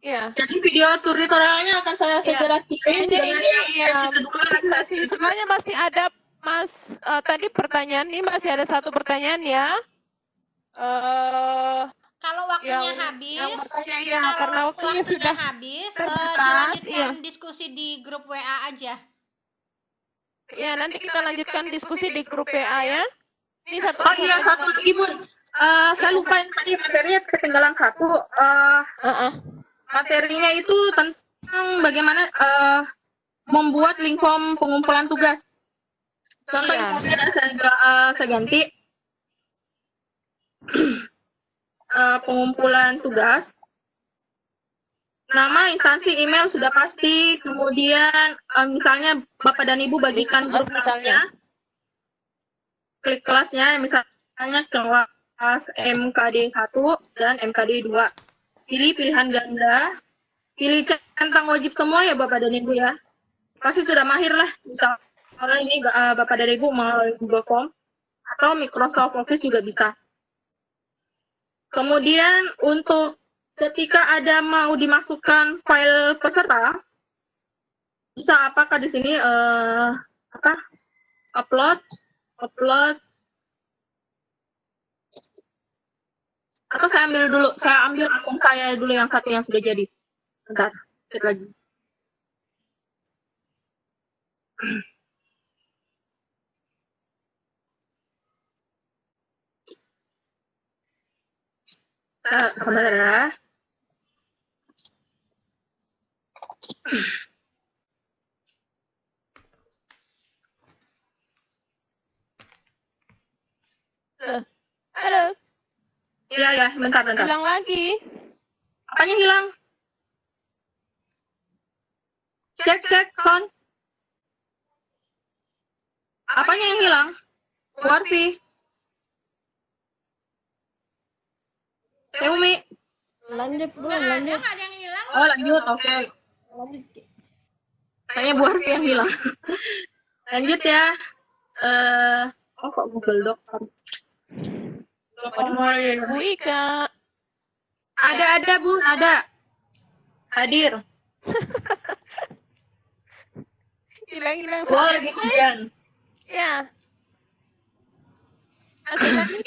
Ya. Jadi video tutorialnya akan saya segera kirim. Jadi ini ya, masih semuanya masih ada Mas, tadi pertanyaan ini masih ada satu pertanyaan ya. Kalau waktunya Yang habis, bertanya ya, kalau karena waktunya sudah habis, terbatas, dilanjutkan diskusi di grup WA aja. ya nanti kita lanjutkan diskusi di grup WA ya. Ini satu. Oh iya, satu lagi Bun. Saya lupa yang tadi materinya ketinggalan satu. Materinya itu tentang bagaimana membuat link form pengumpulan tugas. Contoh Iya. ini saya ganti. Pengumpulan tugas. Nama, instansi, email sudah pasti. Kemudian misalnya Bapak dan Ibu bagikan grup kelasnya. Klik kelasnya, misalnya kelas MKD 1 dan MKD 2. Pilih pilihan ganda. Pilih centang wajib semua ya Bapak dan Ibu ya. Pasti sudah mahir lah. Misalnya ini Bapak dan Ibu mau Google Form atau Microsoft Office juga bisa. Kemudian untuk ketika ada mau dimasukkan file peserta, bisa apakah di sini upload atau saya ambil akun saya dulu yang satu yang sudah jadi. Bentar, cek lagi. Sabar ya. Halo. Iya, bentar. Hilang lagi. Apanya hilang? Cek, sound. Apanya yang hilang? Warfi. Umi. Lanjut belum? Nggak ada yang hilang. Oh, lanjut. Oke. Kayaknya Bu Arfi yang hilang. Lanjut ya. Kok Google Docs? Bu Ika. Ada Bu, ada. Hadir. Hilang Oh, lagi hujan. Ya.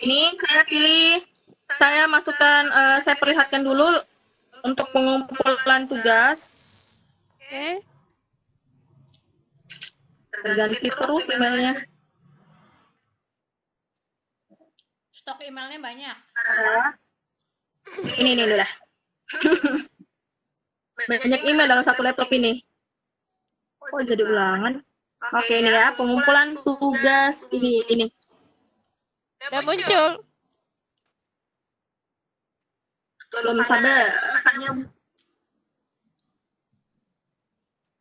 Ini saya pilih. Saya masukkan, saya perlihatkan dulu untuk pengumpulan tugas. Oke. Ganti terus emailnya. Stok emailnya banyak. Ini dulu lah. Banyak email dalam satu laptop ini. Oh, jadi ulangan. Oke, ini ya, pengumpulan tugas ini. Udah muncul. Belum sabar.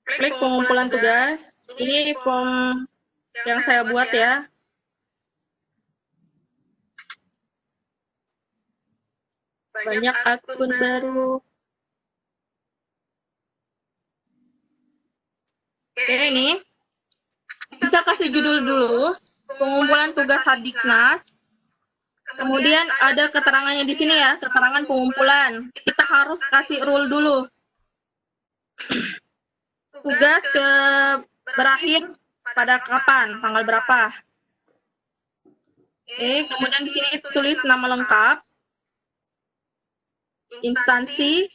Klik pengumpulan tugas. Ini form yang saya buat ya. Banyak akun baru. Oke, ini. Bisa kasih judul dulu. Pengumpulan tugas Hardiknas. Kemudian ada keterangannya di sini ya, keterangan pengumpulan. Kita harus kasih rule dulu. Tugas berakhir pada kapan, tanggal berapa. Oke, kemudian di sini tulis nama lengkap, instansi,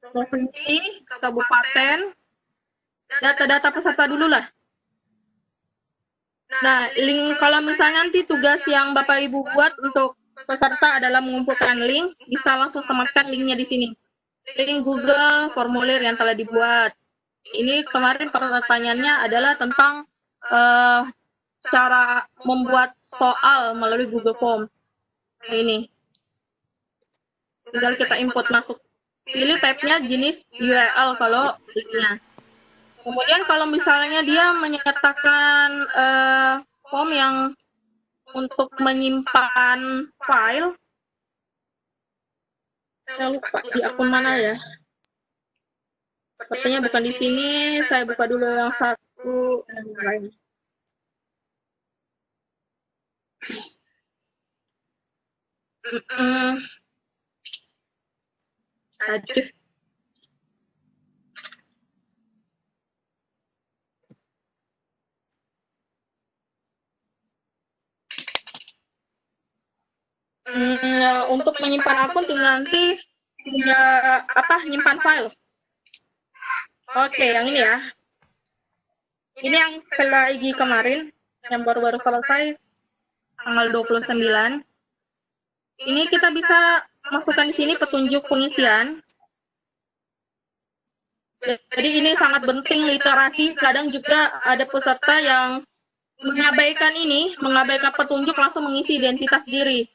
provinsi, kabupaten, data-data peserta dulu lah. Nah, link kalau misalnya nanti tugas yang Bapak Ibu buat untuk peserta adalah mengumpulkan link, bisa langsung sematkan linknya di sini. Link Google, formulir yang telah dibuat. Ini kemarin pertanyaannya adalah tentang cara membuat soal melalui Google Form. Ini. Tinggal kita import masuk. Pilih tab-nya jenis URL kalau linknya. Kemudian kalau misalnya dia menyertakan form yang untuk menyimpan file, saya lupa di akun mana ya. Sepertinya bukan di sini, saya buka dulu yang satu yang lain. Aduh. Untuk menyimpan akun tinggal nanti nyimpan file. Oke, yang ini ya. Ini yang file IG kemarin yang baru-baru selesai tanggal 29. Ini kita bisa masukkan di sini petunjuk pengisian. Jadi ini sangat penting literasi. Kadang juga ada peserta yang mengabaikan petunjuk langsung mengisi identitas diri.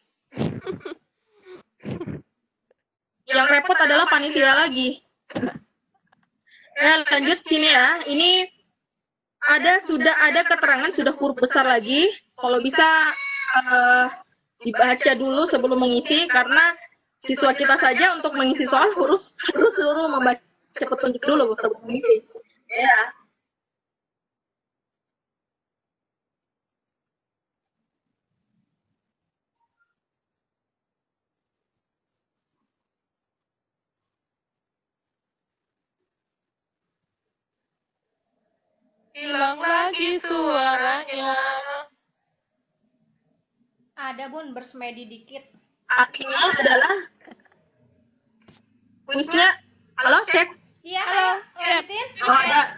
Yang repot adalah panitia lagi. Nah, lanjut sini ya. Ini sudah ada keterangan, sudah huruf besar lagi. Kalau bisa dibaca dulu sebelum mengisi, karena siswa kita saja untuk mengisi soal harus suruh membaca petunjuk dulu sebelum mengisi. Ya. Hilang lagi suaranya. Ada Bun, bersemedi dikit. Artinya adalah kuisnya. Halo, cek. Iya, ayo lanjutin. Oh, ada.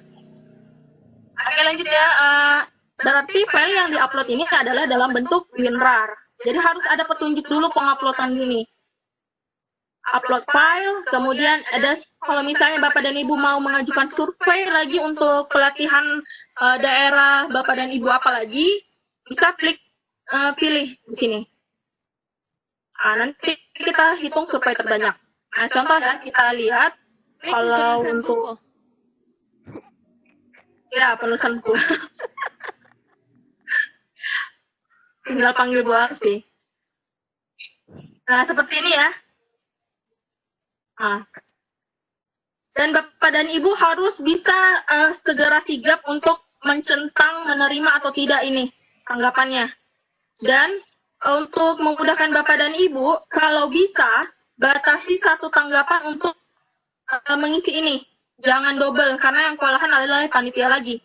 Oke, lanjut ya. Berarti file yang diupload ini adalah dalam bentuk WinRAR. Jadi harus ada petunjuk dulu penguploadan ini. Upload file, kemudian ada kalau misalnya Bapak dan Ibu mau mengajukan survei lagi untuk pelatihan daerah Bapak dan Ibu apa lagi, bisa pilih di sini. Nah, nanti kita hitung survei terbanyak. Nah, contohnya kita lihat kalau untuk ya penulisan buku. Tinggal panggil Bu Arfi. Nah, seperti ini ya. Nah. Dan Bapak dan Ibu harus bisa segera sigap untuk mencentang menerima atau tidak ini tanggapannya. Dan untuk memudahkan Bapak dan Ibu, kalau bisa batasi satu tanggapan untuk mengisi ini. Jangan double, karena yang kewalahan adalah panitia lagi.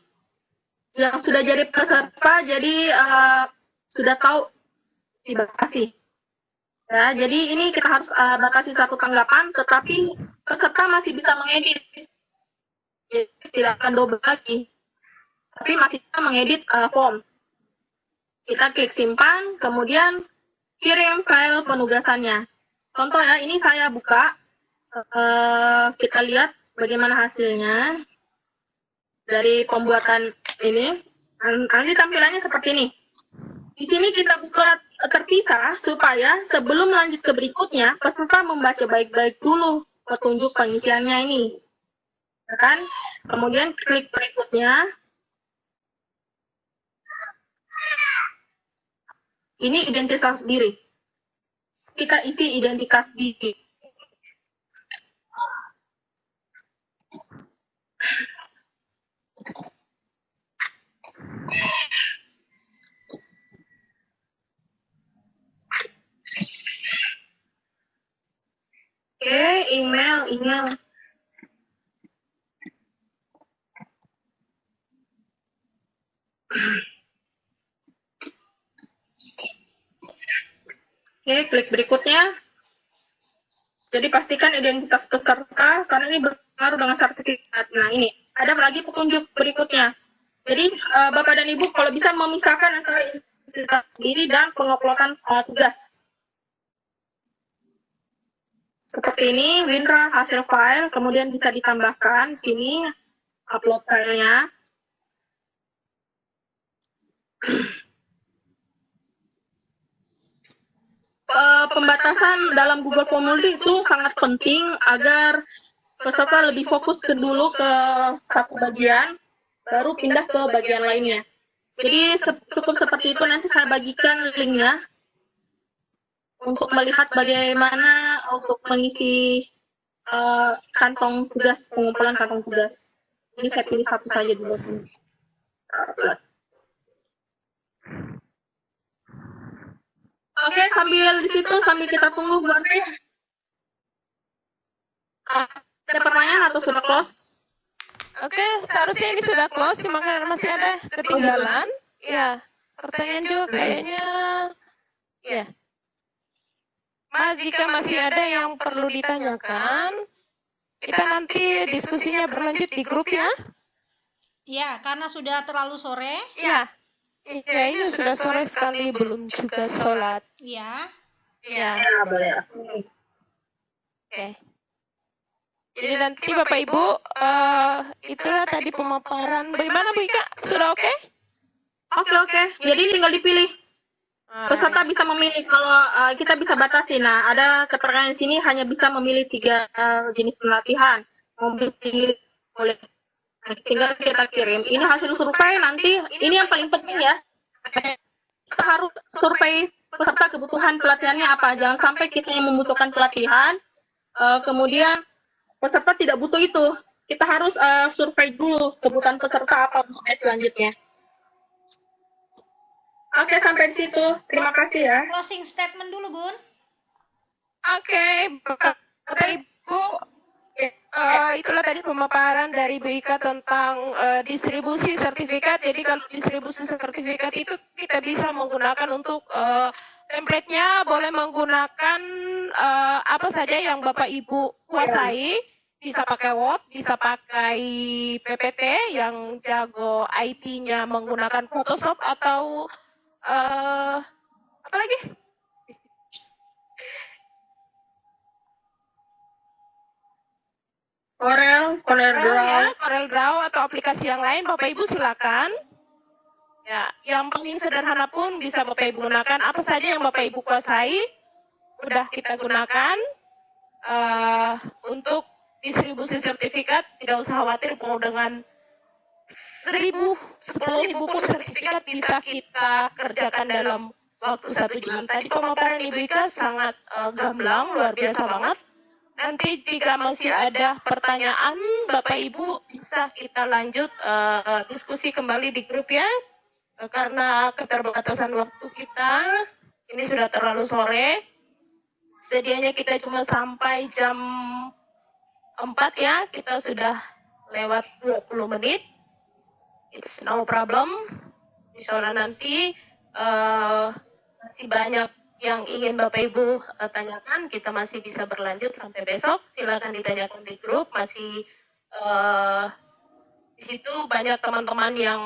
Yang sudah jadi peserta, jadi sudah tahu dibatasi. Ya, jadi ini kita harus batasi satu tanggapan, tetapi peserta masih bisa mengedit. Jadi, tidak akan double lagi. Tapi masih bisa mengedit form. Kita klik simpan, kemudian kirim file penugasannya. Contoh ya, ini saya buka. Kita lihat bagaimana hasilnya dari pembuatan ini. Nanti tampilannya seperti ini. Di sini kita buka terpisah supaya sebelum lanjut ke berikutnya, peserta membaca baik-baik dulu petunjuk pengisiannya ini. Ya kan? Kemudian klik berikutnya. Ini identitas diri. Kita isi identitas diri. Oke, email. Oke, klik berikutnya. Jadi pastikan identitas peserta karena ini berpengaruh dengan sertifikat. Nah, ini ada lagi petunjuk berikutnya. Jadi Bapak dan Ibu kalau bisa memisahkan antara identitas diri dan penguploadan tugas. Seperti ini, WinRAR hasil file, kemudian bisa ditambahkan sini upload filenya. Pembatasan dalam Google Formulir itu sangat penting agar peserta lebih fokus dulu ke satu bagian, baru pindah ke bagian lainnya. Jadi cukup seperti itu, nanti saya bagikan linknya untuk melihat bagaimana untuk mengisi kantong tugas, pengumpulan kantong tugas. Ini saya pilih satu saja dulu sini. Oke, sambil di situ, sambil kita tunggu Bu Andre. Ada pertanyaan atau sudah close? Oke, seharusnya ini sudah close, cuma karena masih ada ketinggalan. Ya, pertanyaan juga kayaknya. Ya. Mas, jika masih ada yang perlu ditanyakan, kita nanti diskusinya berlanjut di grup ya. Ya, karena sudah terlalu sore. Ya. Iya, ini sudah sore sekali, belum juga sholat. Ya. Ya. Boleh. Oke. Jadi nanti Bapak Ibu, itulah tadi pemaparan. Bagaimana Bu Ika? Sudah oke? Oke. Jadi tinggal dipilih. Peserta bisa memilih, kalau kita bisa batasi. Nah, ada keterangan di sini hanya bisa memilih 3 jenis pelatihan. Mau pilih boleh. Tinggal kita kirim. Ini hasil survei nanti. Ini yang paling penting ya. Kita harus survei peserta kebutuhan pelatihannya apa. Jangan sampai kita yang membutuhkan pelatihan, kemudian peserta tidak butuh itu. Kita harus survei dulu kebutuhan peserta apa selanjutnya. Oke, sampai di situ. Terima kasih ya. Closing statement dulu, Bun. Oke, Bapak Ibu, itulah tadi pemaparan dari Bu Ika tentang distribusi sertifikat. Jadi kalau distribusi sertifikat itu kita bisa menggunakan untuk template-nya, boleh menggunakan apa saja yang Bapak Ibu kuasai. Bisa pakai Word, bisa pakai PPT yang jago IT-nya menggunakan Photoshop atau apa lagi? Corel Draw atau aplikasi yang lain, Bapak Ibu silakan. Ya, yang paling sederhana pun bisa Bapak Ibu gunakan. Apa saja yang Bapak Ibu kuasai, udah kita gunakan untuk distribusi sertifikat. Tidak usah khawatir, mau dengan 1.000, 10.000 pun sertifikat bisa kita kerjakan dalam waktu 1 jam. Tadi pemaparan Ibu Ika sangat gamblang, luar biasa banget. Nanti jika masih ada pertanyaan, Bapak Ibu bisa kita lanjut diskusi kembali di grup ya. Karena keterbatasan waktu kita, ini sudah terlalu sore. Sedianya kita cuma sampai jam 4 ya, kita sudah lewat 20 menit. It's no problem. Insyaallah nanti masih banyak yang ingin Bapak Ibu tanyakan, kita masih bisa berlanjut sampai besok. Silakan ditanyakan di grup. Masih di situ banyak teman-teman yang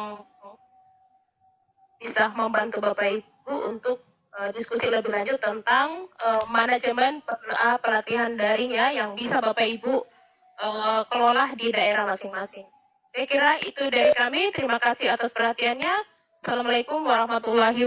bisa membantu Bapak Ibu untuk diskusi lebih lanjut tentang manajemen pelatihan daring ya, yang bisa Bapak Ibu kelola di daerah masing-masing. Saya kira itu dari kami. Terima kasih atas perhatiannya. Assalamualaikum warahmatullahi wabarakatuh.